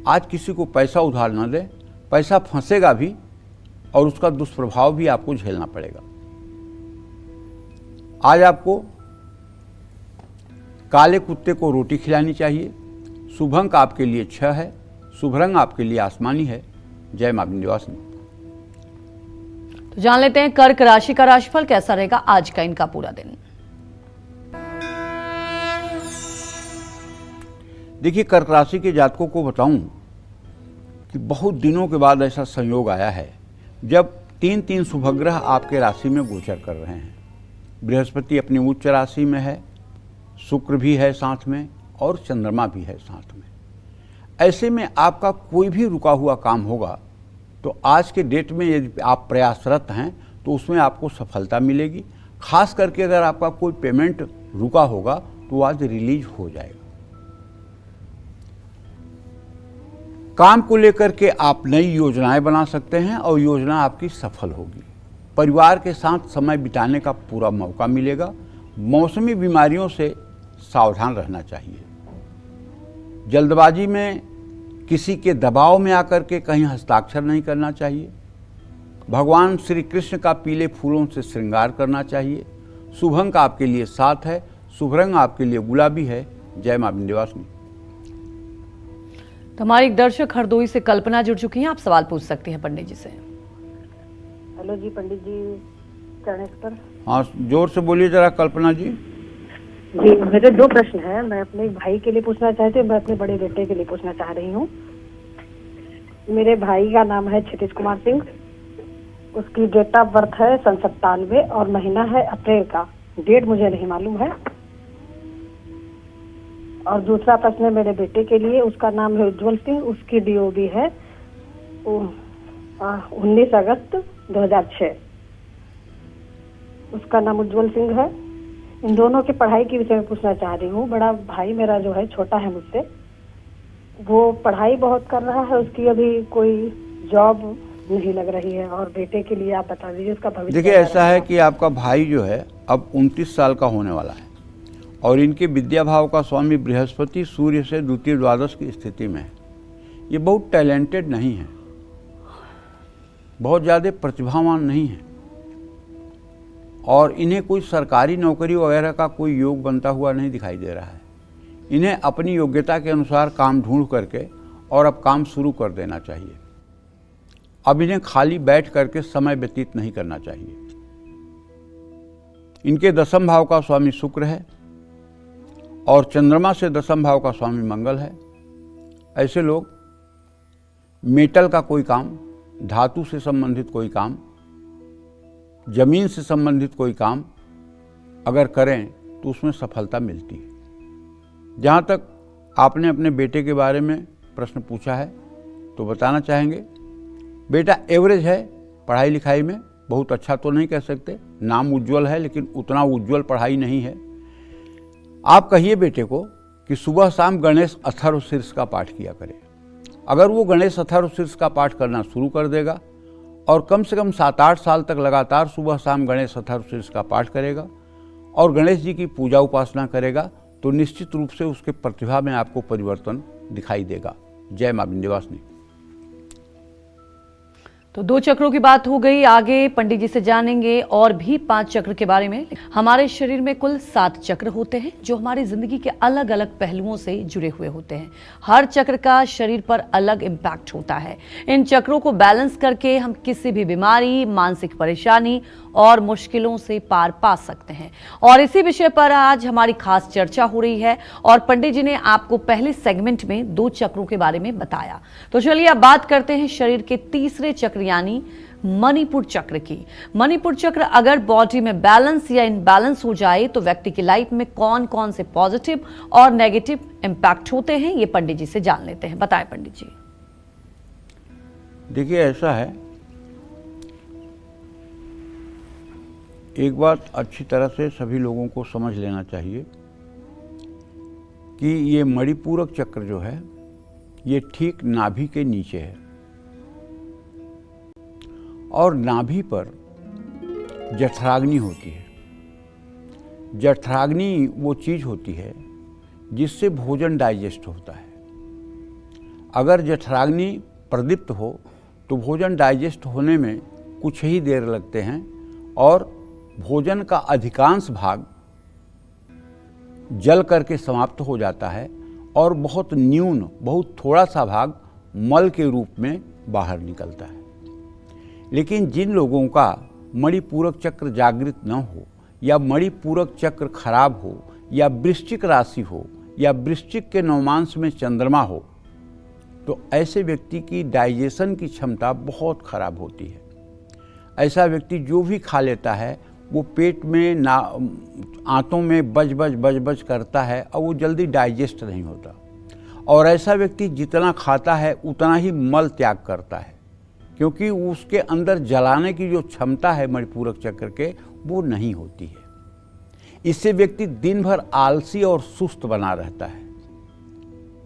आज किसी को पैसा उधार न दें, पैसा फंसेगा भी और उसका दुष्प्रभाव भी आपको झेलना पड़ेगा। आज आपको काले कुत्ते को रोटी खिलानी चाहिए। शुभ अंक आपके लिए 6 है। शुभ रंग आपके लिए आसमानी है। जय मां विंध्यवासिनी। तो जान लेते हैं कर्क राशि का राशिफल कैसा रहेगा आज का इनका पूरा दिन। देखिए, कर्क राशि के जातकों को बताऊं कि बहुत दिनों के बाद ऐसा संयोग आया है जब 3 शुभग्रह आपके राशि में गोचर कर रहे हैं। बृहस्पति अपनी उच्च राशि में है, शुक्र भी है साथ में और चंद्रमा भी है साथ में। ऐसे में आपका कोई भी रुका हुआ काम होगा तो आज के डेट में यदि आप प्रयासरत हैं तो उसमें आपको सफलता मिलेगी। खास करके अगर आपका कोई पेमेंट रुका होगा तो आज रिलीज हो जाएगा। काम को लेकर के आप नई योजनाएं बना सकते हैं और योजना आपकी सफल होगी। परिवार के साथ समय बिताने का पूरा मौका मिलेगा। मौसमी बीमारियों से सावधान रहना चाहिए। जल्दबाजी में किसी के दबाव में आकर के कहीं हस्ताक्षर नहीं करना चाहिए। भगवान श्री कृष्ण का पीले फूलों से श्रृंगार करना चाहिए। शुभ अंक आपके लिए 7 है। शुभ रंग आपके लिए गुलाबी है। जय मां विंध्यवासिनी। तो हमारी एक दर्शक हरदोई से कल्पना जुड़ चुकी हैं, आप सवाल पूछ सकती हैं पंडित जी से। हेलो जी पंडित जी, चरणेश पर। हाँ, जोर से बोलिए जरा कल्पना जी। जी मेरे 2 प्रश्न हैं। मैं अपने भाई के लिए पूछना चाहती हूँ, मैं अपने बड़े बेटे के लिए पूछना चाह रही हूँ। मेरे भाई का नाम है क्षितिज कुमार सिंह। उसकी डेट ऑफ बर्थ है 97 और महीना है अप्रैल का। डेट मुझे नहीं मालूम है। और दूसरा प्रश्न है मेरे बेटे के लिए। उसका नाम है उज्जवल सिंह। उसकी DOB है 19 अगस्त 2006। उसका नाम उज्जवल सिंह है। इन दोनों की पढ़ाई के विषय में पूछना चाह रही हूँ। बड़ा भाई मेरा जो है, छोटा है मुझसे, वो पढ़ाई बहुत कर रहा है। उसकी अभी कोई जॉब नहीं लग रही है। और बेटे के लिए आप बता दीजिए उसका भविष्य। देखिए, ऐसा है कि आपका भाई जो है अब 29 साल का होने वाला है और इनके विद्या भाव का स्वामी बृहस्पति सूर्य से द्वितीय द्वादश की स्थिति में है। ये बहुत टैलेंटेड नहीं है, बहुत ज़्यादा प्रतिभावान नहीं है और इन्हें कोई सरकारी नौकरी वगैरह का कोई योग बनता हुआ नहीं दिखाई दे रहा है। इन्हें अपनी योग्यता के अनुसार काम ढूंढ करके और अब काम शुरू कर देना चाहिए। अब इन्हें खाली बैठ करके समय व्यतीत नहीं करना चाहिए। इनके 10वें भाव का स्वामी शुक्र है और चंद्रमा से 10वें भाव का स्वामी मंगल है। ऐसे लोग मेटल का कोई काम, धातु से संबंधित कोई काम, जमीन से संबंधित कोई काम अगर करें तो उसमें सफलता मिलती है। जहाँ तक आपने अपने बेटे के बारे में प्रश्न पूछा है तो बताना चाहेंगे, बेटा एवरेज है पढ़ाई लिखाई में, बहुत अच्छा तो नहीं कह सकते। नाम उज्जवल है लेकिन उतना उज्जवल पढ़ाई नहीं है। आप कहिए बेटे को कि सुबह शाम गणेश अथर्व शीर्ष का पाठ किया करे। अगर वो गणेश अथर्व शीर्ष का पाठ करना शुरू कर देगा और कम से कम 7-8 साल तक लगातार सुबह शाम गणेश अथर्व शीर्ष का पाठ करेगा और गणेश जी की पूजा उपासना करेगा तो निश्चित रूप से उसके प्रतिभा में आपको परिवर्तन दिखाई देगा। जय मां विंध्यवासिनी। तो 2 चक्रों की बात हो गई। आगे पंडित जी से जानेंगे और भी 5 चक्र के बारे में। हमारे शरीर में कुल 7 चक्र होते हैं जो हमारी जिंदगी के अलग अलग पहलुओं से जुड़े हुए होते हैं। हर चक्र का शरीर पर अलग इम्पैक्ट होता है। इन चक्रों को बैलेंस करके हम किसी भी बीमारी, मानसिक परेशानी और मुश्किलों से पार पा सकते हैं। और इसी विषय पर आज हमारी खास चर्चा हो रही है और पंडित जी ने आपको पहले सेगमेंट में 2 चक्रों के बारे में बताया। तो चलिए अब बात करते हैं शरीर के तीसरे चक्र यानी मणिपुर चक्र की। मणिपुर चक्र अगर बॉडी में बैलेंस या इनबैलेंस हो जाए तो व्यक्ति की लाइफ में कौन कौन से पॉजिटिव और नेगेटिव इंपैक्ट होते हैं, ये पंडित जी से जान लेते हैं। बताएं पंडित जी। देखिए, ऐसा है, एक बात अच्छी तरह से सभी लोगों को समझ लेना चाहिए कि ये मणिपूरक चक्र जो है ये ठीक नाभि के नीचे है और नाभि पर जठराग्नि होती है। जठराग्नि वो चीज़ होती है जिससे भोजन डाइजेस्ट होता है। अगर जठराग्नि प्रदीप्त हो तो भोजन डाइजेस्ट होने में कुछ ही देर लगते हैं और भोजन का अधिकांश भाग जल करके समाप्त हो जाता है और बहुत न्यून, बहुत थोड़ा सा भाग मल के रूप में बाहर निकलता है। लेकिन जिन लोगों का मणिपूरक चक्र जागृत न हो या मणिपूरक चक्र खराब हो या वृश्चिक राशि हो या वृश्चिक के नवमांश में चंद्रमा हो तो ऐसे व्यक्ति की डाइजेशन की क्षमता बहुत खराब होती है। ऐसा व्यक्ति जो भी खा लेता है वो पेट में आंतों में बज करता है और वो जल्दी डाइजेस्ट नहीं होता। और ऐसा व्यक्ति जितना खाता है उतना ही मल त्याग करता है क्योंकि उसके अंदर जलाने की जो क्षमता है मणिपूरक चक्र के वो नहीं होती है। इससे व्यक्ति दिन भर आलसी और सुस्त बना रहता है।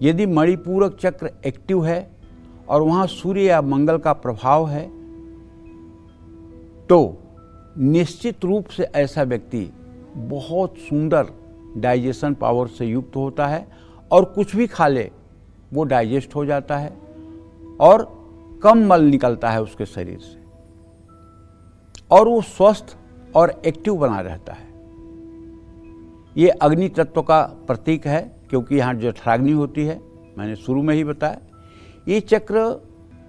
यदि मणिपूरक चक्र एक्टिव है और वहाँ सूर्य या मंगल का प्रभाव है, तो निश्चित रूप से ऐसा व्यक्ति बहुत सुंदर डाइजेशन पावर से युक्त होता है और कुछ भी खा ले वो डाइजेस्ट हो जाता है और कम मल निकलता है उसके शरीर से और वो स्वस्थ और एक्टिव बना रहता है। ये अग्नि तत्व का प्रतीक है क्योंकि यहाँ जठराग्नि होती है, मैंने शुरू में ही बताया। ये चक्र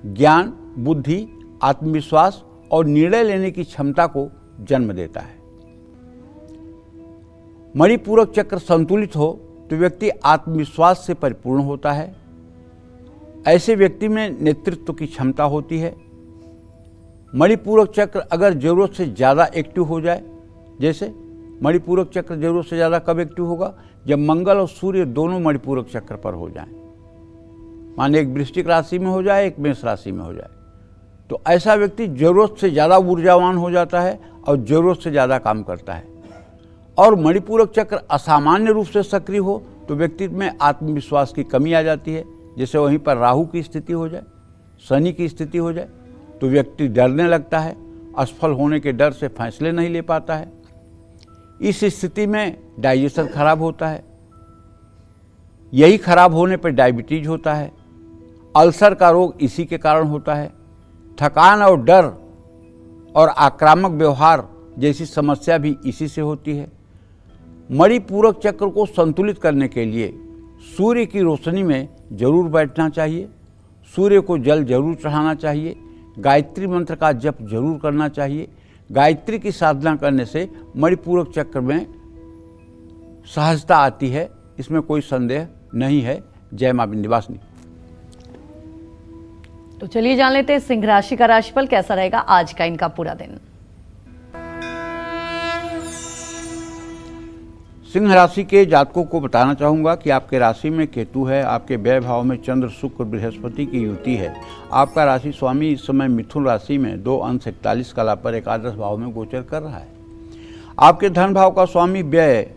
ज्ञान, बुद्धि, आत्मविश्वास और निर्णय लेने की क्षमता को जन्म देता है। मणिपूरक चक्र संतुलित हो तो व्यक्ति आत्मविश्वास से परिपूर्ण होता है। ऐसे व्यक्ति में नेतृत्व की क्षमता होती है। मणिपूरक चक्र अगर जरूरत से ज़्यादा एक्टिव हो जाए, जैसे मणिपूरक चक्र जरूरत से ज़्यादा कब एक्टिव होगा? जब मंगल और सूर्य दोनों मणिपूरक चक्र पर हो जाएं। माने एक वृश्चिक राशि में हो जाए, एक मेष राशि में हो जाए, तो ऐसा व्यक्ति जरूरत से ज़्यादा ऊर्जावान हो जाता है और ज़रूरत से ज़्यादा काम करता है। और मणिपूरक चक्र असामान्य रूप से सक्रिय हो तो व्यक्ति में आत्मविश्वास की कमी आ जाती है। जैसे वहीं पर राहु की स्थिति हो जाए, शनि की स्थिति हो जाए, तो व्यक्ति डरने लगता है, असफल होने के डर से फैसले नहीं ले पाता है। इस स्थिति में डाइजेशन खराब होता है। यही खराब होने पर डायबिटीज होता है। अल्सर का रोग इसी के कारण होता है। थकान और डर और आक्रामक व्यवहार जैसी समस्या भी इसी से होती है। मणिपूरक चक्र को संतुलित करने के लिए सूर्य की रोशनी में जरूर बैठना चाहिए, सूर्य को जल जरूर चढ़ाना चाहिए, गायत्री मंत्र का जप जरूर करना चाहिए। गायत्री की साधना करने से मणिपूरक चक्र में सहजता आती है, इसमें कोई संदेह नहीं है। जय मां विंध्यवासिनी। तो चलिए जान लेते हैं सिंह राशि का राशिफल कैसा रहेगा आज का इनका पूरा दिन। सिंह राशि के जातकों को बताना चाहूँगा कि आपके राशि में केतु है, आपके व्यय भाव में चंद्र, शुक्र, बृहस्पति की युति है। आपका राशि स्वामी इस समय मिथुन राशि में 2 अंश 41 कला पर एकादश भाव में गोचर कर रहा है। आपके धन भाव का स्वामी व्यय,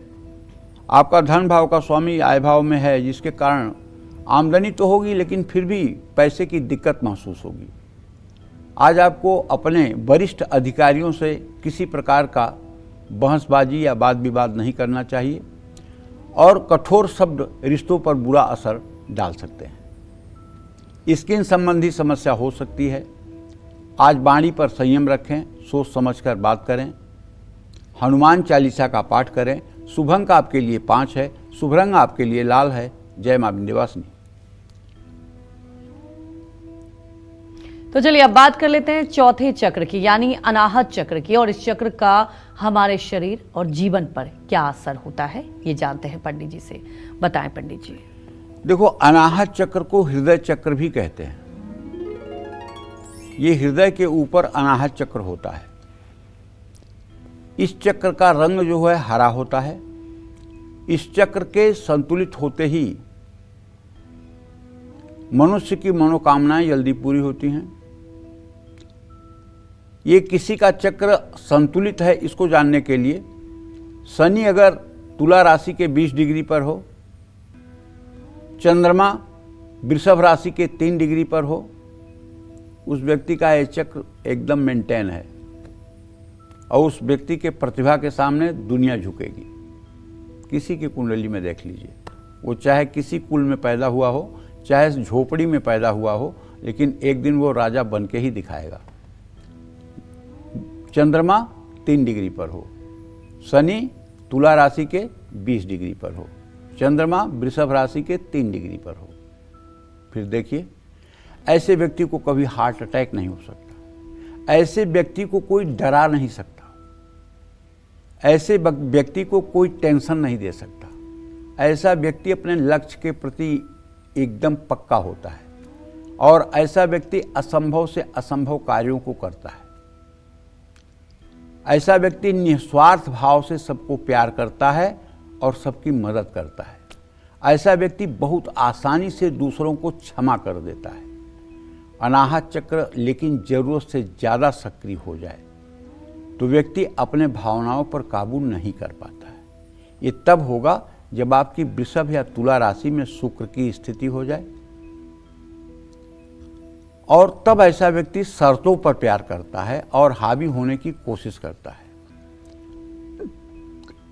आपका धन भाव का स्वामी आय भाव में है, जिसके कारण आमदनी तो होगी लेकिन फिर भी पैसे की दिक्कत महसूस होगी। आज आपको अपने वरिष्ठ अधिकारियों से किसी प्रकार का बहसबाजी या वाद विवाद नहीं करना चाहिए और कठोर शब्द रिश्तों पर बुरा असर डाल सकते हैं। स्किन संबंधी समस्या हो सकती है। आज वाणी पर संयम रखें, सोच समझकर बात करें। हनुमान चालीसा का पाठ करें। शुभ अंक आपके लिए 5 है, शुभ रंग आपके लिए लाल है। जय मां विंध्यवासिनी। तो चलिए अब बात कर लेते हैं चौथे चक्र की यानी अनाहत चक्र की, और इस चक्र का हमारे शरीर और जीवन पर क्या असर होता है ये जानते हैं पंडित जी से। बताएं पंडित जी। देखो, अनाहत चक्र को हृदय चक्र भी कहते हैं। ये हृदय के ऊपर अनाहत चक्र होता है। इस चक्र का रंग जो है हरा होता है। इस चक्र के संतुलित होते ही मनुष्य की मनोकामनाएं जल्दी पूरी होती हैं। ये किसी का चक्र संतुलित है इसको जानने के लिए शनि अगर तुला राशि के 20 डिग्री पर हो, चंद्रमा वृषभ राशि के 3 डिग्री पर हो, उस व्यक्ति का यह चक्र एकदम मेंटेन है और उस व्यक्ति के प्रतिभा के सामने दुनिया झुकेगी। किसी की कुंडली में देख लीजिए, वो चाहे किसी कुल में पैदा हुआ हो, चाहे झोपड़ी में पैदा हुआ हो, लेकिन एक दिन वो राजा बन के ही दिखाएगा। चंद्रमा 3 डिग्री पर हो, शनि तुला राशि के 20 डिग्री पर हो, चंद्रमा वृषभ राशि के 3 डिग्री पर हो, फिर देखिए ऐसे व्यक्ति को कभी हार्ट अटैक नहीं हो सकता। ऐसे व्यक्ति को कोई डरा नहीं सकता। ऐसे व्यक्ति को कोई टेंशन नहीं दे सकता। ऐसा व्यक्ति अपने लक्ष्य के प्रति एकदम पक्का होता है और ऐसा व्यक्ति असंभव से असंभव कार्यों को करता है। ऐसा व्यक्ति निस्वार्थ भाव से सबको प्यार करता है और सबकी मदद करता है। ऐसा व्यक्ति बहुत आसानी से दूसरों को क्षमा कर देता है। अनाहत चक्र लेकिन जरूरत से ज़्यादा सक्रिय हो जाए तो व्यक्ति अपने भावनाओं पर काबू नहीं कर पाता है। ये तब होगा जब आपकी वृषभ या तुला राशि में शुक्र की स्थिति हो जाए। और तब ऐसा व्यक्ति शर्तों पर प्यार करता है और हावी होने की कोशिश करता है।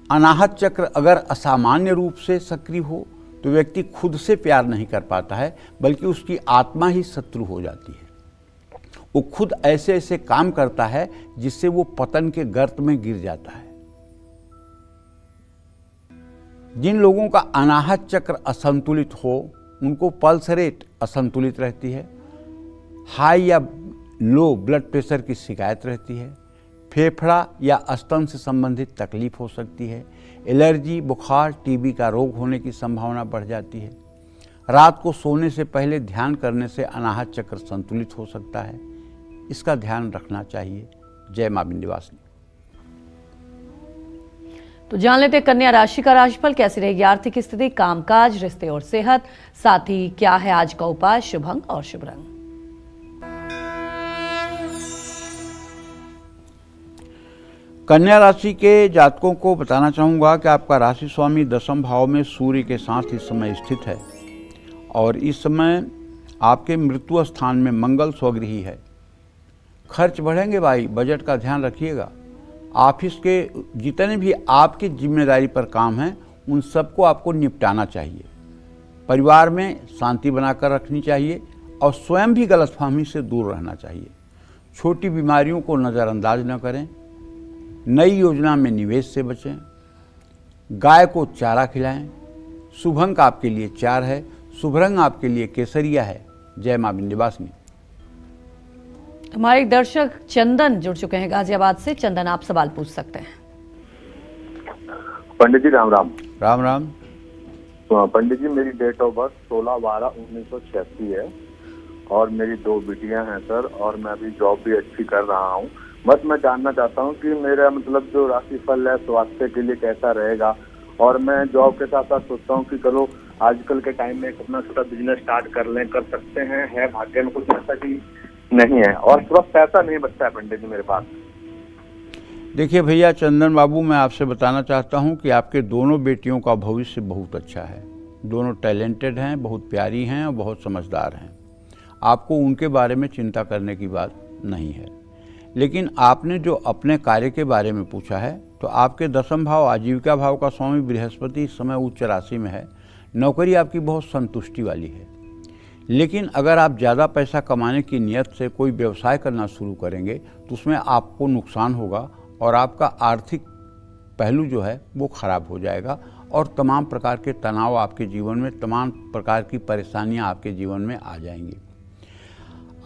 अनाहत चक्र अगर असामान्य रूप से सक्रिय हो तो व्यक्ति खुद से प्यार नहीं कर पाता है, बल्कि उसकी आत्मा ही शत्रु हो जाती है। वो खुद ऐसे ऐसे काम करता है जिससे वो पतन के गर्त में गिर जाता है। जिन लोगों का अनाहत चक्र असंतुलित हो उनको पल्स रेट असंतुलित रहती है, हाई या लो ब्लड प्रेशर की शिकायत रहती है, फेफड़ा या स्तन से संबंधित तकलीफ हो सकती है, एलर्जी, बुखार, टीबी का रोग होने की संभावना बढ़ जाती है। रात को सोने से पहले ध्यान करने से अनाहत चक्र संतुलित हो सकता है। इसका ध्यान रखना चाहिए। जय मां विंध्यवासिनी। तो जान लेते हैं कन्या राशि का राशिफल। कैसी रहेगी आर्थिक स्थिति, कामकाज, रिश्ते और सेहत, साथ ही क्या है आज का उपाय, शुभ अंक और शुभ रंग। कन्या राशि के जातकों को बताना चाहूँगा कि आपका राशि स्वामी दशम भाव में सूर्य के साथ इस समय स्थित है और इस समय आपके मृत्यु स्थान में मंगल स्वगृही है। खर्च बढ़ेंगे भाई, बजट का ध्यान रखिएगा। ऑफिस के जितने भी आपकी जिम्मेदारी पर काम हैं उन सबको आपको निपटाना चाहिए। परिवार में शांति बनाकर रखनी चाहिए और स्वयं भी गलतफहमी से दूर रहना चाहिए। छोटी बीमारियों को नज़रअंदाज न करें। नई योजना में निवेश से बचें। गाय को चारा खिलाएं। शुभ अंक आपके लिए 4 है। शुभ रंग आपके लिए केसरिया है। जय मां विंध्यवासिनी। हमारे एक दर्शक चंदन जुड़ चुके हैं गाजियाबाद से। चंदन, आप सवाल पूछ सकते हैं। पंडित जी राम राम। राम राम। तो पंडित जी, मेरी डेट ऑफ बर्थ 16/12/1986 है और मेरी 2 बेटियां हैं सर, और मैं अभी जॉब भी अच्छी कर रहा हूँ। बस मैं जानना चाहता हूँ कि मेरा मतलब जो राशिफल है स्वास्थ्य के लिए कैसा रहेगा। और मैं जॉब के साथ साथ सोचता हूँ कि चलो आजकल के टाइम में अपना छोटा बिजनेस स्टार्ट कर सकते हैं। है भाग्य में कुछ ऐसा कि नहीं है, और थोड़ा पैसा नहीं बचता है पंडित जी मेरे पास। देखिए भैया चंदन बाबू, मैं आपसे बताना चाहता हूं कि आपके दोनों बेटियों का भविष्य बहुत अच्छा है। दोनों टैलेंटेड हैं, बहुत प्यारी हैं और बहुत समझदार हैं। आपको उनके बारे में चिंता करने की बात नहीं है। लेकिन आपने जो अपने कार्य के बारे में पूछा है, तो आपके दशम भाव आजीविका भाव का स्वामी बृहस्पति इस समय उच्च राशि में है। नौकरी आपकी बहुत संतुष्टि वाली है। लेकिन अगर आप ज़्यादा पैसा कमाने की नियत से कोई व्यवसाय करना शुरू करेंगे तो उसमें आपको नुकसान होगा और आपका आर्थिक पहलू जो है वो खराब हो जाएगा और तमाम प्रकार के तनाव आपके जीवन में, तमाम प्रकार की परेशानियां आपके जीवन में आ जाएंगी।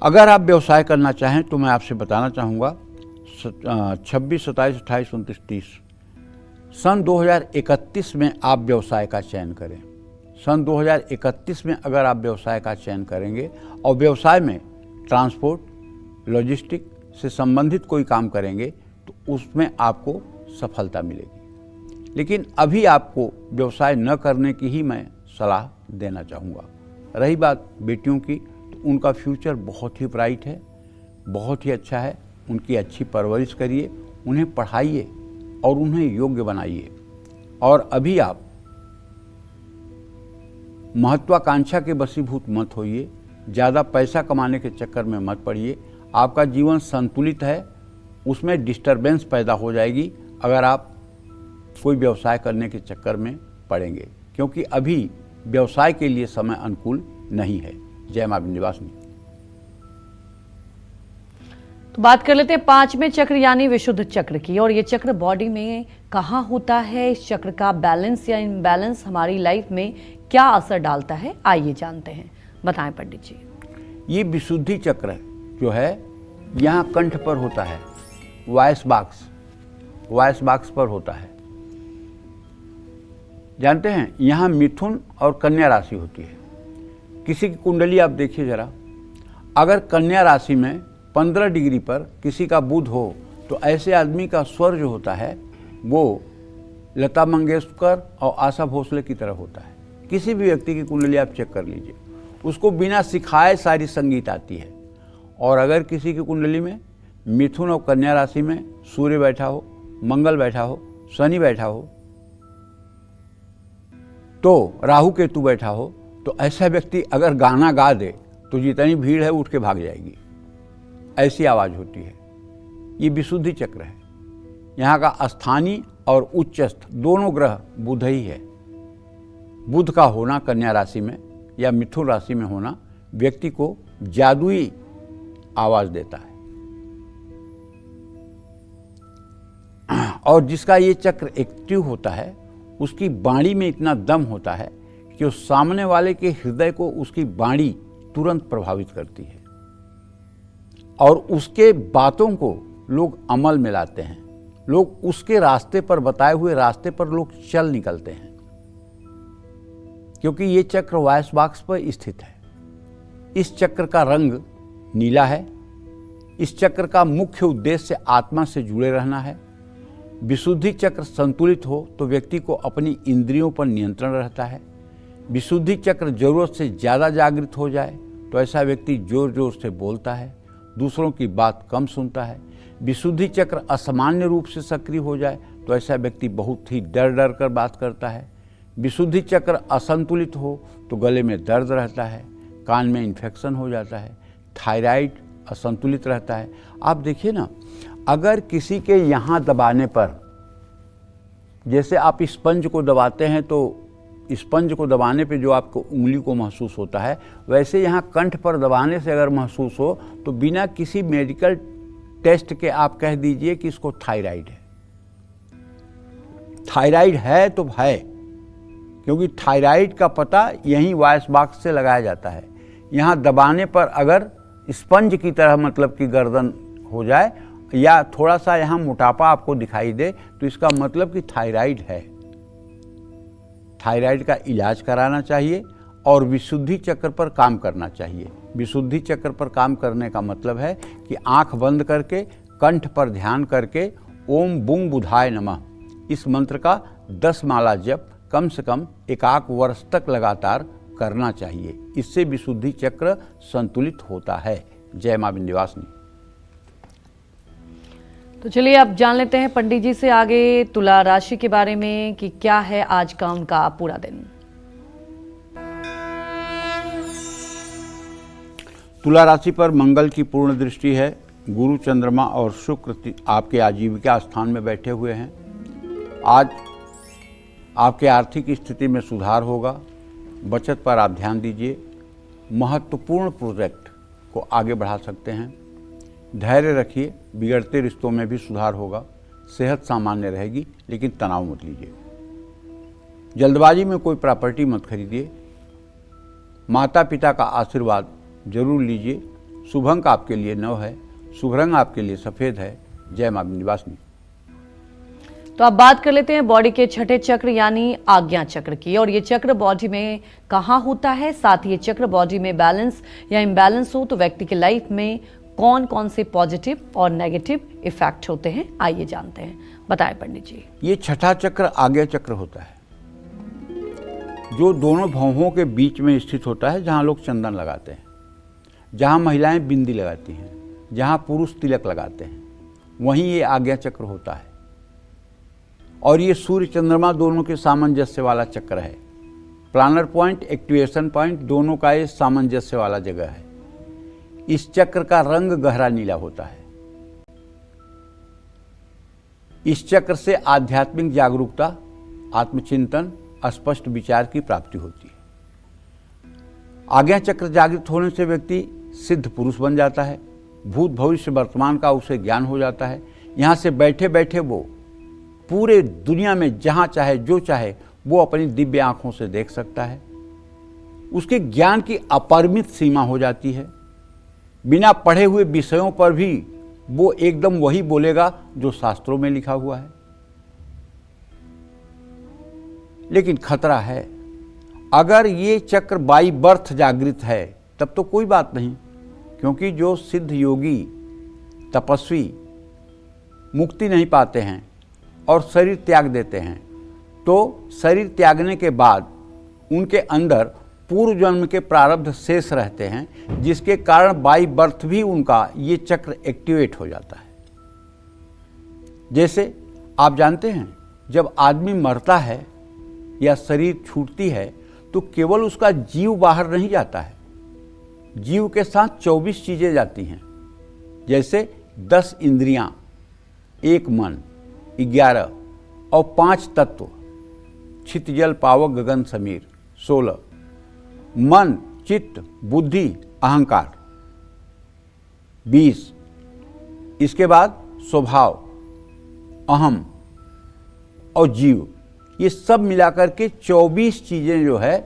अगर आप व्यवसाय करना चाहें तो मैं आपसे बताना चाहूँगा 26, 27, 28, 29, 30 सन 2031 में आप व्यवसाय का चयन करें। सन 2031 में अगर आप व्यवसाय का चयन करेंगे और व्यवसाय में ट्रांसपोर्ट, लॉजिस्टिक से संबंधित कोई काम करेंगे तो उसमें आपको सफलता मिलेगी। लेकिन अभी आपको व्यवसाय न करने की ही मैं सलाह देना चाहूँगा। रही बात बेटियों की, तो उनका फ्यूचर बहुत ही ब्राइट है, बहुत ही अच्छा है। उनकी अच्छी परवरिश करिए, उन्हें पढ़ाइए और उन्हें योग्य बनाइए। और अभी आप महत्वाकांक्षा के वशीभूत मत होइए, ज़्यादा पैसा कमाने के चक्कर में मत पड़िए। आपका जीवन संतुलित है, उसमें डिस्टरबेंस पैदा हो जाएगी अगर आप कोई व्यवसाय करने के चक्कर में पड़ेंगे, क्योंकि अभी व्यवसाय के लिए समय अनुकूल नहीं है। जय मां विंध्यवासिनी। तो बात कर लेते हैं 5वें चक्र यानी विशुद्ध चक्र की। और ये चक्र बॉडी में कहाँ होता है, इस चक्र का बैलेंस या इम्बैलेंस हमारी लाइफ में क्या असर डालता है, आइए जानते हैं। बताएं पंडित जी। ये विशुद्धि चक्र जो है यहाँ कंठ पर होता है, वॉइस बॉक्स पर होता है। जानते हैं यहाँ मिथुन और कन्या राशि होती है। किसी की कुंडली आप देखिए जरा, अगर कन्या राशि में 15 डिग्री पर किसी का बुध हो तो ऐसे आदमी का स्वर जो होता है वो लता मंगेशकर और आशा भोसले की तरह होता है। किसी भी व्यक्ति की कुंडली आप चेक कर लीजिए, उसको बिना सिखाए सारी संगीत आती है। और अगर किसी की कुंडली में मिथुन और कन्या राशि में सूर्य बैठा हो, मंगल बैठा हो, शनि बैठा हो, तो राहु केतु बैठा हो, तो ऐसा व्यक्ति अगर गाना गा दे तो जितनी भीड़ है उठ के भाग जाएगी, ऐसी आवाज़ होती है। ये विशुद्धि चक्र है। यहाँ का स्थानीय और उच्चस्थ दोनों ग्रह बुध ही है। बुध का होना कन्या राशि में या मिथुन राशि में होना व्यक्ति को जादुई आवाज़ देता है। और जिसका ये चक्र एक्टिव होता है उसकी वाणी में इतना दम होता है कि उस सामने वाले के हृदय को उसकी वाणी तुरंत प्रभावित करती है और उसके बातों को लोग अमल में लाते हैं। लोग उसके रास्ते पर, बताए हुए रास्ते पर लोग चल निकलते हैं, क्योंकि ये चक्र वॉइस बॉक्स पर स्थित है। इस चक्र का रंग नीला है। इस चक्र का मुख्य उद्देश्य आत्मा से जुड़े रहना है। विशुद्धि चक्र संतुलित हो तो व्यक्ति को अपनी इंद्रियों पर नियंत्रण रहता है। विशुद्धि चक्र जरूरत से ज़्यादा जागृत हो जाए तो ऐसा व्यक्ति जोर जोर से बोलता है, दूसरों की बात कम सुनता है। विशुद्धि चक्र असामान्य रूप से सक्रिय हो जाए तो ऐसा व्यक्ति बहुत ही डर डर कर बात करता है। विशुद्धि चक्र असंतुलित हो तो गले में दर्द रहता है, कान में इन्फेक्शन हो जाता है, थायराइड असंतुलित रहता है। आप देखिए ना, अगर किसी के यहाँ दबाने पर, जैसे आप स्पंज को दबाते हैं तो स्पंज को दबाने पे जो आपको उंगली को महसूस होता है, वैसे यहाँ कंठ पर दबाने से अगर महसूस हो तो बिना किसी मेडिकल टेस्ट के आप कह दीजिए कि इसको थायराइड है। थायराइड है तो है, क्योंकि थायराइड का पता यहीं वॉइस बॉक्स से लगाया जाता है। यहाँ दबाने पर अगर स्पंज की तरह मतलब कि गर्दन हो जाए या थोड़ा सा यहाँ मोटापा आपको दिखाई दे तो इसका मतलब कि थायराइड है। थायराइड का इलाज कराना चाहिए और विशुद्धि चक्र पर काम करना चाहिए। विशुद्धि चक्र पर काम करने का मतलब है कि आंख बंद करके कंठ पर ध्यान करके ओम बुंग बुधाय नमः इस मंत्र का 10 माला जप कम से कम 1 वर्ष तक लगातार करना चाहिए। इससे विशुद्धि चक्र संतुलित होता है। जय मां विंध्यवासिनी। तो चलिए अब जान लेते हैं पंडित जी से आगे तुला राशि के बारे में कि क्या है आज का उनका पूरा दिन। तुला राशि पर मंगल की पूर्ण दृष्टि है। गुरु, चंद्रमा और शुक्र आपके आजीविका स्थान में बैठे हुए हैं। आज आपके आर्थिक स्थिति में सुधार होगा। बचत पर आप ध्यान दीजिए। महत्वपूर्ण प्रोजेक्ट को आगे बढ़ा सकते हैं। धैर्य रखिए, बिगड़ते रिश्तों में भी सुधार होगा। सेहत सामान्य रहेगी, लेकिन तनाव मत लीजिए। जल्दबाजी में कोई प्रॉपर्टी मत खरीदिए। माता पिता का आशीर्वाद जरूर लीजिए। शुभ अंक आपके लिए 9 है। शुभ रंग आपके लिए सफ़ेद है। जय मां विंध्यवासिनी। तो अब बात कर लेते हैं बॉडी के छठे चक्र यानी आज्ञा चक्र की। और ये चक्र बॉडी में कहाँ होता है, साथ ही ये चक्र बॉडी में बैलेंस या इम्बैलेंस हो तो व्यक्ति की लाइफ में कौन कौन से पॉजिटिव और नेगेटिव इफेक्ट होते हैं, आइए जानते हैं। बताएं पंडित जी। ये छठा चक्र आज्ञा चक्र होता है, जो दोनों भौहों के बीच में स्थित होता है, जहाँ लोग चंदन लगाते हैं, जहाँ महिलाएं बिंदी लगाती हैं, जहाँ पुरुष तिलक लगाते हैं, वहीं ये आज्ञा चक्र होता है। और ये सूर्य चंद्रमा दोनों के सामंजस्य वाला चक्र है। प्लानर पॉइंट, एक्टिवेशन पॉइंट दोनों का ये सामंजस्य वाला जगह है। इस चक्र का रंग गहरा नीला होता है। इस चक्र से आध्यात्मिक जागरूकता, आत्मचिंतन, स्पष्ट विचार की प्राप्ति होती है। आज्ञा चक्र जागृत होने से व्यक्ति सिद्ध पुरुष बन जाता है। भूत भविष्य वर्तमान का उसे ज्ञान हो जाता है। यहाँ से बैठे बैठे वो पूरे दुनिया में जहाँ चाहे जो चाहे वो अपनी दिव्य आंखों से देख सकता है। उसके ज्ञान की अपरिमित सीमा हो जाती है। बिना पढ़े हुए विषयों पर भी वो एकदम वही बोलेगा जो शास्त्रों में लिखा हुआ है। लेकिन खतरा है, अगर ये चक्र बाई बर्थ जागृत है तब तो कोई बात नहीं, क्योंकि जो सिद्ध योगी तपस्वी मुक्ति नहीं पाते हैं और शरीर त्याग देते हैं, तो शरीर त्यागने के बाद उनके अंदर पूर्व जन्म के प्रारब्ध शेष रहते हैं, जिसके कारण बाई बर्थ भी उनका ये चक्र एक्टिवेट हो जाता है। जैसे आप जानते हैं, जब आदमी मरता है या शरीर छूटती है तो केवल उसका जीव बाहर नहीं जाता है, जीव के साथ 24 चीज़ें जाती हैं, जैसे 10 इंद्रियां, 1 मन, 11 और 5 तत्व, छित जल पावक गगन समीर 16, मन, चित्त, बुद्धि, अहंकार 20, इसके बाद स्वभाव, अहम और जीव, ये सब मिलाकर के 24 चीज़ें जो है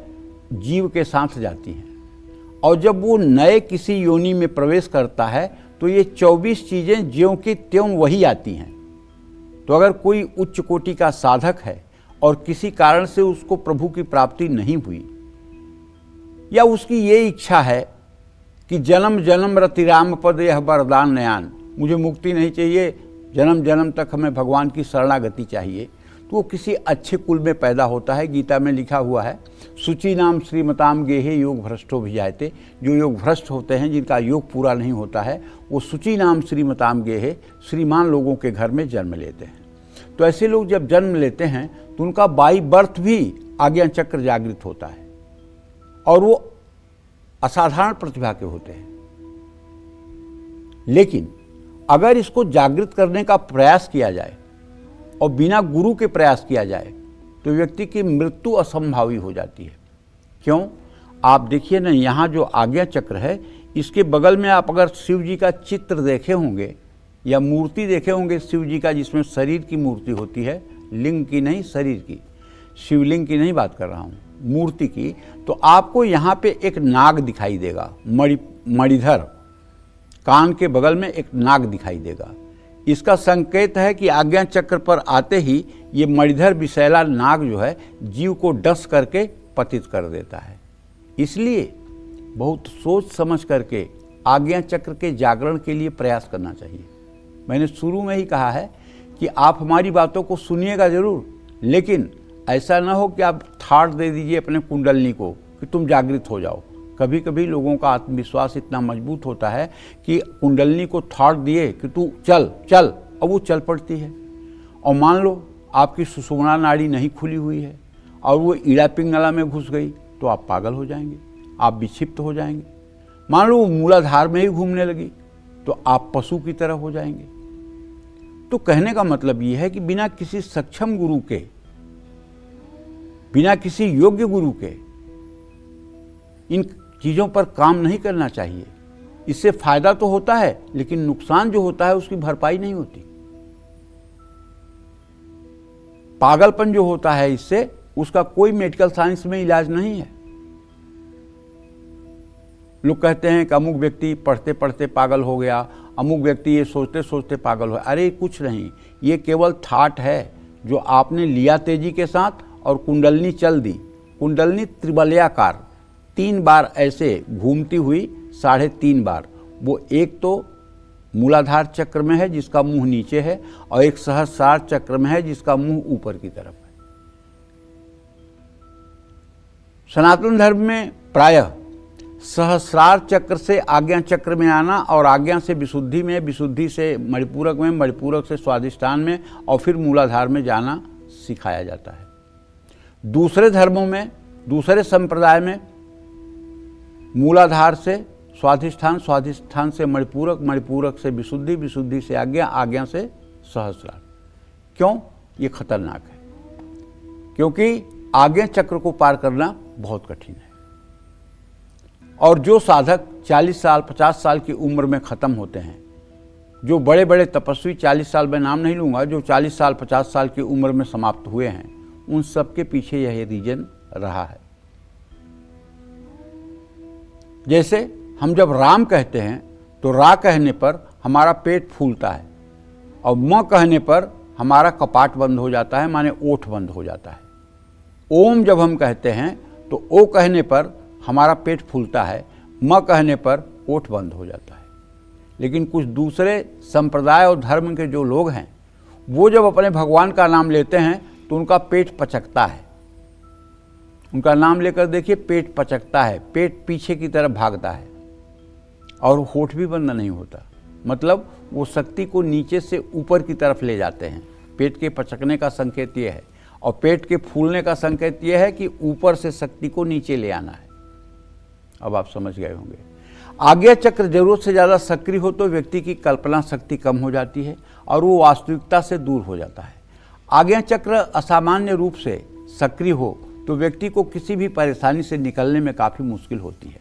जीव के साथ जाती हैं। और जब वो नए किसी योनि में प्रवेश करता है तो ये 24 चीज़ें ज्यों की त्यों वही आती हैं। तो अगर कोई उच्च कोटि का साधक है और किसी कारण से उसको प्रभु की प्राप्ति नहीं हुई, या उसकी ये इच्छा है कि जन्म जन्म रति राम पद यह वरदान नयान, मुझे मुक्ति नहीं चाहिए, जन्म जन्म तक हमें भगवान की शरणागति चाहिए, तो वो किसी अच्छे कुल में पैदा होता है। गीता में लिखा हुआ है, शुचि नाम श्रीमताम गेहे योग भ्रष्टो भिजायते, जो योग भ्रष्ट होते हैं, जिनका योग पूरा नहीं होता है, वो शुचि नाम श्रीमताम गेहे, श्रीमान लोगों के घर में जन्म लेते हैं। तो ऐसे लोग जब जन्म लेते हैं तो उनका बाई बर्थ भी आज्ञा चक्र जागृत होता है और वो असाधारण प्रतिभा के होते हैं। लेकिन अगर इसको जागृत करने का प्रयास किया जाए और बिना गुरु के प्रयास किया जाए तो व्यक्ति की मृत्यु असंभावी हो जाती है। क्यों? आप देखिए ना, यहाँ जो आज्ञा चक्र है, इसके बगल में आप अगर शिव जी का चित्र देखे होंगे या मूर्ति देखे होंगे शिव जी का, जिसमें शरीर की मूर्ति होती है, लिंग की नहीं, शरीर की, शिवलिंग की नहीं बात कर रहा हूँ, मूर्ति की, तो आपको यहाँ पे एक नाग दिखाई देगा, मणिधर, कान के बगल में एक नाग दिखाई देगा। इसका संकेत है कि आज्ञा चक्र पर आते ही ये मणिधर विषैला नाग जो है जीव को डस करके पतित कर देता है। इसलिए बहुत सोच समझ करके आज्ञा चक्र के जागरण के लिए प्रयास करना चाहिए। मैंने शुरू में ही कहा है कि आप हमारी बातों को सुनिएगा जरूर, लेकिन ऐसा ना हो कि आप थाट दे दीजिए अपने कुंडलनी को कि तुम जागृत हो जाओ। कभी कभी लोगों का आत्मविश्वास इतना मजबूत होता है कि कुंडलनी को थाट दिए कि तू चल चल, और वो चल पड़ती है। और मान लो आपकी सुषुम्ना नाड़ी नहीं खुली हुई है और वो ईड़ा पिंगला में घुस गई, तो आप पागल हो जाएंगे, आप विक्षिप्त हो जाएंगे। मान लो वो मूलाधार में ही घूमने लगी तो आप पशु की तरह हो जाएंगे। तो कहने का मतलब ये है कि बिना किसी सक्षम गुरु के, बिना किसी योग्य गुरु के इन चीज़ों पर काम नहीं करना चाहिए। इससे फायदा तो होता है, लेकिन नुकसान जो होता है उसकी भरपाई नहीं होती। पागलपन जो होता है इससे, उसका कोई मेडिकल साइंस में इलाज नहीं है। लोग कहते हैं कि अमुक व्यक्ति पढ़ते पढ़ते पागल हो गया, अमुक व्यक्ति ये सोचते सोचते पागल हो। अरे कुछ नहीं, ये केवल थाट है जो आपने लिया तेजी के साथ और कुंडलनी चल दी। कुंडलनी त्रिबलयाकार 3 बार ऐसे घूमती हुई 3.5 बार, वो एक तो मूलाधार चक्र में है जिसका मुंह नीचे है, और एक सहस्रार चक्र में है जिसका मुंह ऊपर की तरफ है। सनातन धर्म में प्रायः सहस्रार चक्र से आज्ञा चक्र में आना और आज्ञा से विशुद्धि में, विशुद्धि से मणिपूरक में, मणिपूरक से स्वाधिष्ठान में और फिर मूलाधार में जाना सिखाया जाता है। दूसरे धर्मों में, दूसरे संप्रदाय में मूलाधार से स्वाधिष्ठान, स्वाधिष्ठान से मणिपूरक, मणिपूरक से विशुद्धि, विशुद्धि से आज्ञा, आज्ञा से सहस्रार। क्यों? ये खतरनाक है, क्योंकि आज्ञा चक्र को पार करना बहुत कठिन है। और जो साधक 40 साल 50 साल की उम्र में ख़त्म होते हैं, जो बड़े बड़े तपस्वी, 40 साल में नाम नहीं लूँगा, जो 40 साल 50 साल की उम्र में समाप्त हुए हैं, उन सब के पीछे यह रीजन रहा है। जैसे हम जब राम कहते हैं तो रा कहने पर हमारा पेट फूलता है और म कहने पर हमारा कपाट बंद हो जाता है, माने ओठ बंद हो जाता है। ओम जब हम कहते हैं तो ओ कहने पर हमारा पेट फूलता है, म कहने पर ओठ बंद हो जाता है। लेकिन कुछ दूसरे संप्रदाय और धर्म के जो लोग हैं, वो जब अपने भगवान का नाम लेते हैं तो उनका पेट पचकता है। उनका नाम लेकर देखिए, पेट पचकता है, पेट पीछे की तरफ भागता है और होठ भी बंद नहीं होता। मतलब वो शक्ति को नीचे से ऊपर की तरफ ले जाते हैं। पेट के पचकने का संकेत ये है, और पेट के फूलने का संकेत ये है कि ऊपर से शक्ति को नीचे ले आना है। अब आप समझ गए होंगे। आज्ञा चक्र जरूरत से ज़्यादा सक्रिय हो तो व्यक्ति की कल्पना शक्ति कम हो जाती है और वो वास्तविकता से दूर हो जाता है। आज्ञा चक्र असामान्य रूप से सक्रिय हो तो व्यक्ति को किसी भी परेशानी से निकलने में काफ़ी मुश्किल होती है।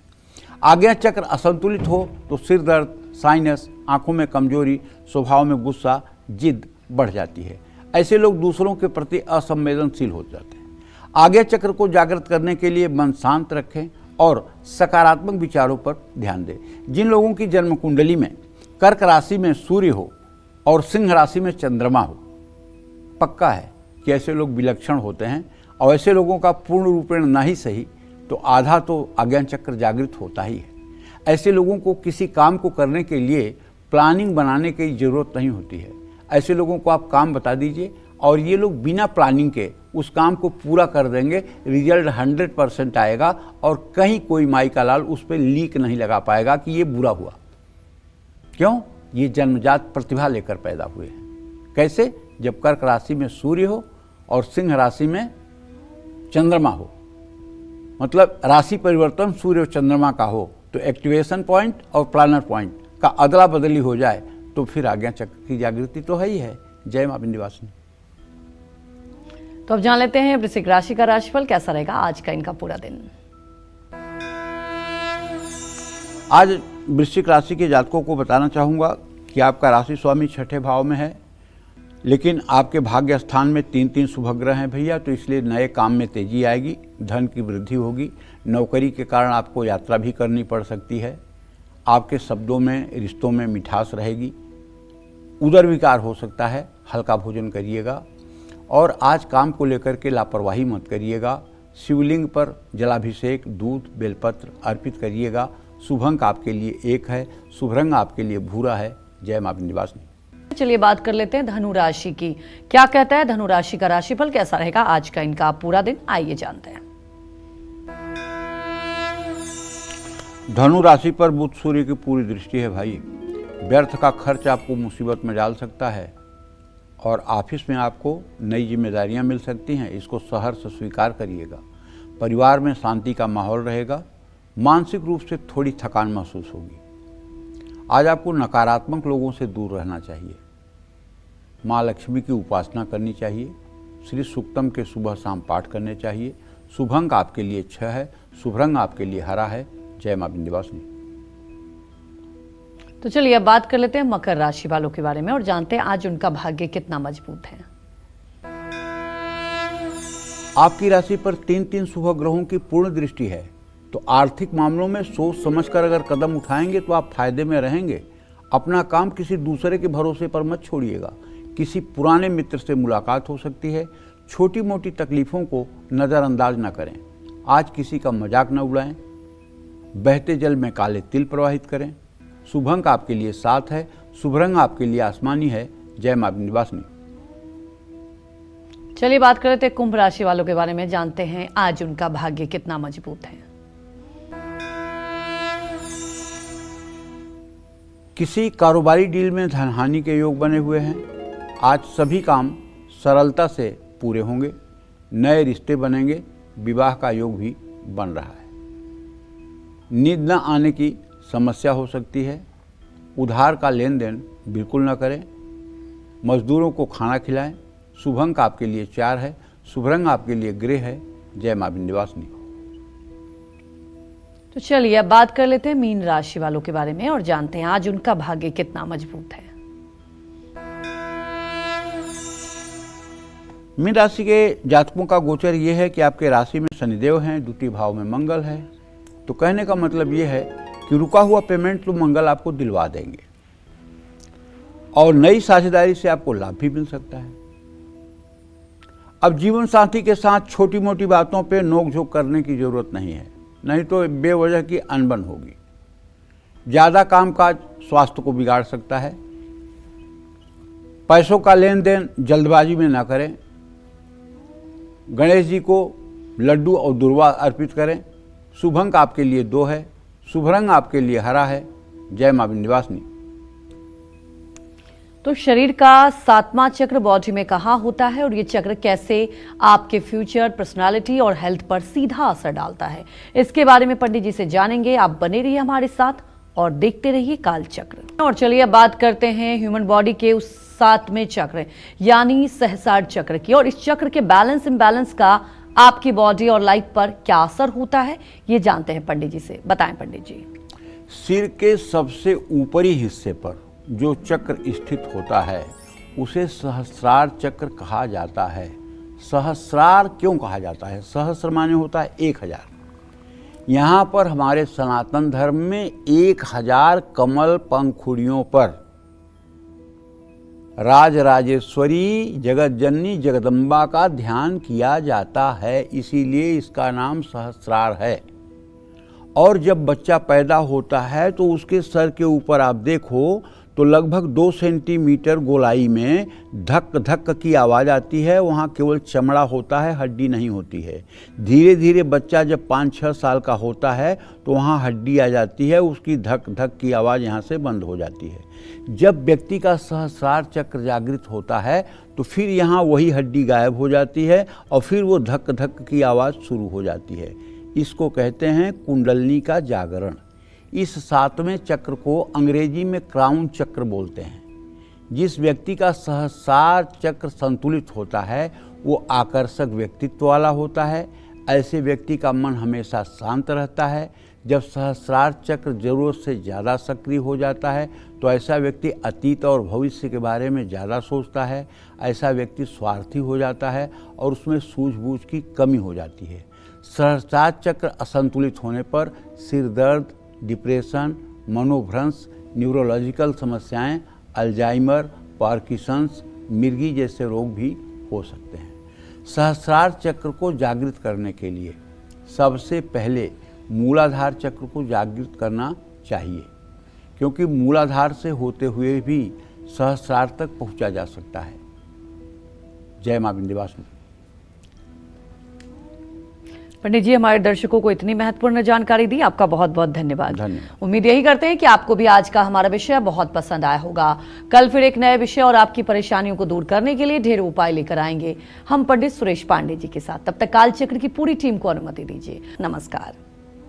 आज्ञा चक्र असंतुलित हो तो सिर दर्द, साइनस, आंखों में कमजोरी, स्वभाव में गुस्सा, जिद बढ़ जाती है। ऐसे लोग दूसरों के प्रति असंवेदनशील हो जाते हैं। आज्ञा चक्र को जागृत करने के लिए मन शांत रखें और सकारात्मक विचारों पर ध्यान दें। जिन लोगों की जन्म कुंडली में कर्क राशि में सूर्य हो और सिंह राशि में चंद्रमा हो, पक्का है कि ऐसे लोग विलक्षण होते हैं और ऐसे लोगों का पूर्ण रूपेण ना ही सही तो आधा तो आज्ञा चक्र जागृत होता ही है। ऐसे लोगों को किसी काम को करने के लिए प्लानिंग बनाने की ज़रूरत नहीं होती है। ऐसे लोगों को आप काम बता दीजिए और ये लोग बिना प्लानिंग के उस काम को पूरा कर देंगे। रिजल्ट 100% आएगा और कहीं कोई माई का लाल उस पर लीक नहीं लगा पाएगा कि ये बुरा हुआ। क्यों? ये जन्मजात प्रतिभा लेकर पैदा हुए हैं। कैसे? जब कर्क राशि में सूर्य हो और सिंह राशि में चंद्रमा हो, मतलब राशि परिवर्तन सूर्य और चंद्रमा का हो तो एक्टिवेशन पॉइंट और प्लानर पॉइंट का अदला बदली हो जाए तो फिर आज्ञा चक्र की जागृति तो है ही है। जय मां विंध्यवासिनी। तो अब जान लेते हैं वृश्चिक राशि का राशिफल कैसा रहेगा आज का इनका पूरा दिन। आज वृश्चिक राशि के जातकों को बताना चाहूँगा कि आपका राशि स्वामी छठे भाव में है, लेकिन आपके भाग्य स्थान में 3 शुभ ग्रह हैं भैया, तो इसलिए नए काम में तेजी आएगी, धन की वृद्धि होगी। नौकरी के कारण आपको यात्रा भी करनी पड़ सकती है। आपके शब्दों में, रिश्तों में मिठास रहेगी। उदर विकार हो सकता है, हल्का भोजन करिएगा। और आज काम को लेकर के लापरवाही मत करिएगा। शिवलिंग पर जलाभिषेक, दूध, बेलपत्र अर्पित करिएगा। शुभ अंक आपके लिए 1 है, शुभ रंग आपके लिए भूरा है। जय मां विंध्यवासिनी। चलिए बात कर लेते हैं धनु राशि की। क्या कहता है धनु राशि का राशिफल कैसा रहेगा आज का इनका पूरा दिन, आइए जानते हैं। धनु राशि पर बुध सूर्य की पूरी दृष्टि है भाई। व्यर्थ का खर्च आपको मुसीबत में डाल सकता है और ऑफिस में आपको नई जिम्मेदारियां मिल सकती हैं, इसको सहर्ष स्वीकार करिएगा। परिवार में शांति का माहौल रहेगा। मानसिक रूप से थोड़ी थकान महसूस होगी। आज आपको नकारात्मक लोगों से दूर रहना चाहिए। माँ लक्ष्मी की उपासना करनी चाहिए। श्री सूक्तम के सुबह शाम पाठ करने चाहिए। शुभ अंक आपके लिए 6 है, शुभ रंग आपके लिए हरा है। जय मां विंध्यवासिनी। तो चलिए अब बात कर लेते हैं मकर राशि वालों के बारे में और जानते हैं आज उनका भाग्य कितना मजबूत है। आपकी राशि पर 3 शुभ ग्रहों की पूर्ण दृष्टि है, तो आर्थिक मामलों में सोच समझकर अगर कदम उठाएंगे तो आप फायदे में रहेंगे। अपना काम किसी दूसरे के भरोसे पर मत छोड़िएगा। किसी पुराने मित्र से मुलाकात हो सकती है। छोटी मोटी तकलीफों को नज़रअंदाज न करें। आज किसी का मजाक न उड़ाएं। बहते जल में काले तिल प्रवाहित करें। शुभ अंक आपके लिए 7 है, शुभ रंग आपके लिए आसमानी है। जय मां विंध्यवासिनी। चलिए बात कर लेते हैं कुंभ राशि वालों के बारे में, जानते हैं आज उनका भाग्य कितना मजबूत है। किसी कारोबारी डील में धनहानि के योग बने हुए हैं। आज सभी काम सरलता से पूरे होंगे। नए रिश्ते बनेंगे। विवाह का योग भी बन रहा है। नींद न आने की समस्या हो सकती है। उधार का लेन देन बिल्कुल न करें। मजदूरों को खाना खिलाएं। शुभ अंक आपके लिए 4 है, शुभ रंग आपके लिए ग्रे है। जय मां विंध्यवासिनी। तो चलिए अब बात कर लेते हैं मीन राशि वालों के बारे में और जानते हैं आज उनका भाग्य कितना मजबूत है। मीन राशि के जातकों का गोचर यह है कि आपके राशि में शनिदेव हैं, द्वितीय भाव में मंगल है। तो कहने का मतलब यह है कि रुका हुआ पेमेंट तो मंगल आपको दिलवा देंगे और नई साझेदारी से आपको लाभ भी मिल सकता है। अब जीवन साथी के साथ छोटी मोटी बातों पे नोकझोंक करने की जरूरत नहीं है, नहीं तो बेवजह की अनबन होगी। ज़्यादा कामकाज स्वास्थ्य को बिगाड़ सकता है। पैसों का लेन देन जल्दबाजी में ना करें। गणेश जी को लड्डू और दुर्वा अर्पित करें। शुभ अंक आपके लिए 2 है, शुभ रंग आपके लिए हरा है। जय मां विंध्यवासिनी। तो शरीर का 7वां चक्र बॉडी में कहाँ होता है और ये चक्र कैसे आपके फ्यूचर, पर्सनालिटी और हेल्थ पर सीधा असर डालता है, इसके बारे में पंडित जी से जानेंगे। आप बने रहिए हमारे साथ और देखते रहिए कालचक्र। और चलिए अब बात करते हैं ह्यूमन बॉडी के उस 7वें चक्र यानी सहस्रार चक्र की। और इस चक्र के बैलेंस इम्बैलेंस का आपकी बॉडी और लाइफ पर क्या असर होता है, ये जानते हैं पंडित जी से। बताएं पंडित जी। सिर के सबसे ऊपरी हिस्से पर जो चक्र स्थित होता है उसे सहस्रार चक्र कहा जाता है। सहस्रार क्यों कहा जाता है? सहस्र माने होता है 1000। यहाँ पर हमारे सनातन धर्म में 1000 कमल पंखुड़ियों पर राजराजेश्वरी जगत जननी जगदम्बा का ध्यान किया जाता है, इसीलिए इसका नाम सहस्रार है। और जब बच्चा पैदा होता है तो उसके सर के ऊपर आप देखो तो लगभग 2 सेंटीमीटर गोलाई में धक धक की आवाज़ आती है। वहाँ केवल चमड़ा होता है, हड्डी नहीं होती है। धीरे धीरे बच्चा जब 5-6 साल का होता है तो वहाँ हड्डी आ जाती है, उसकी धक धक की आवाज़ यहाँ से बंद हो जाती है। जब व्यक्ति का सहस्रार चक्र जागृत होता है तो फिर यहाँ वही हड्डी गायब हो जाती है और फिर वो धक धक की आवाज़ शुरू हो जाती है। इसको कहते हैं कुंडलनी का जागरण। इस 7वें चक्र को अंग्रेजी में क्राउन चक्र बोलते हैं। जिस व्यक्ति का सहस्रार चक्र संतुलित होता है वो आकर्षक व्यक्तित्व वाला होता है। ऐसे व्यक्ति का मन हमेशा शांत रहता है। जब सहस्रार चक्र जरूरत से ज़्यादा सक्रिय हो जाता है तो ऐसा व्यक्ति अतीत और भविष्य के बारे में ज़्यादा सोचता है। ऐसा व्यक्ति स्वार्थी हो जाता है और उसमें सूझबूझ की कमी हो जाती है। सहस्रार चक्र असंतुलित होने पर सिर दर्द, डिप्रेशन, मनोभ्रंश, न्यूरोलॉजिकल समस्याएं, अल्जाइमर, पार्किंसंस, मिर्गी जैसे रोग भी हो सकते हैं। सहस्रार चक्र को जागृत करने के लिए सबसे पहले मूलाधार चक्र को जागृत करना चाहिए, क्योंकि मूलाधार से होते हुए भी सहस्रार तक पहुंचा जा सकता है। जय मां विंध्यवासिनी। पंडित जी, हमारे दर्शकों को इतनी महत्वपूर्ण जानकारी दी, आपका बहुत बहुत धन्यवाद। उम्मीद यही करते हैं कि आपको भी आज का हमारा विषय बहुत पसंद आया होगा। कल फिर एक नए विषय और आपकी परेशानियों को दूर करने के लिए ढेर उपाय लेकर आएंगे हम पंडित सुरेश पांडे जी के साथ। तब तक कालचक्र की पूरी टीम को अनुमति दीजिए। नमस्कार।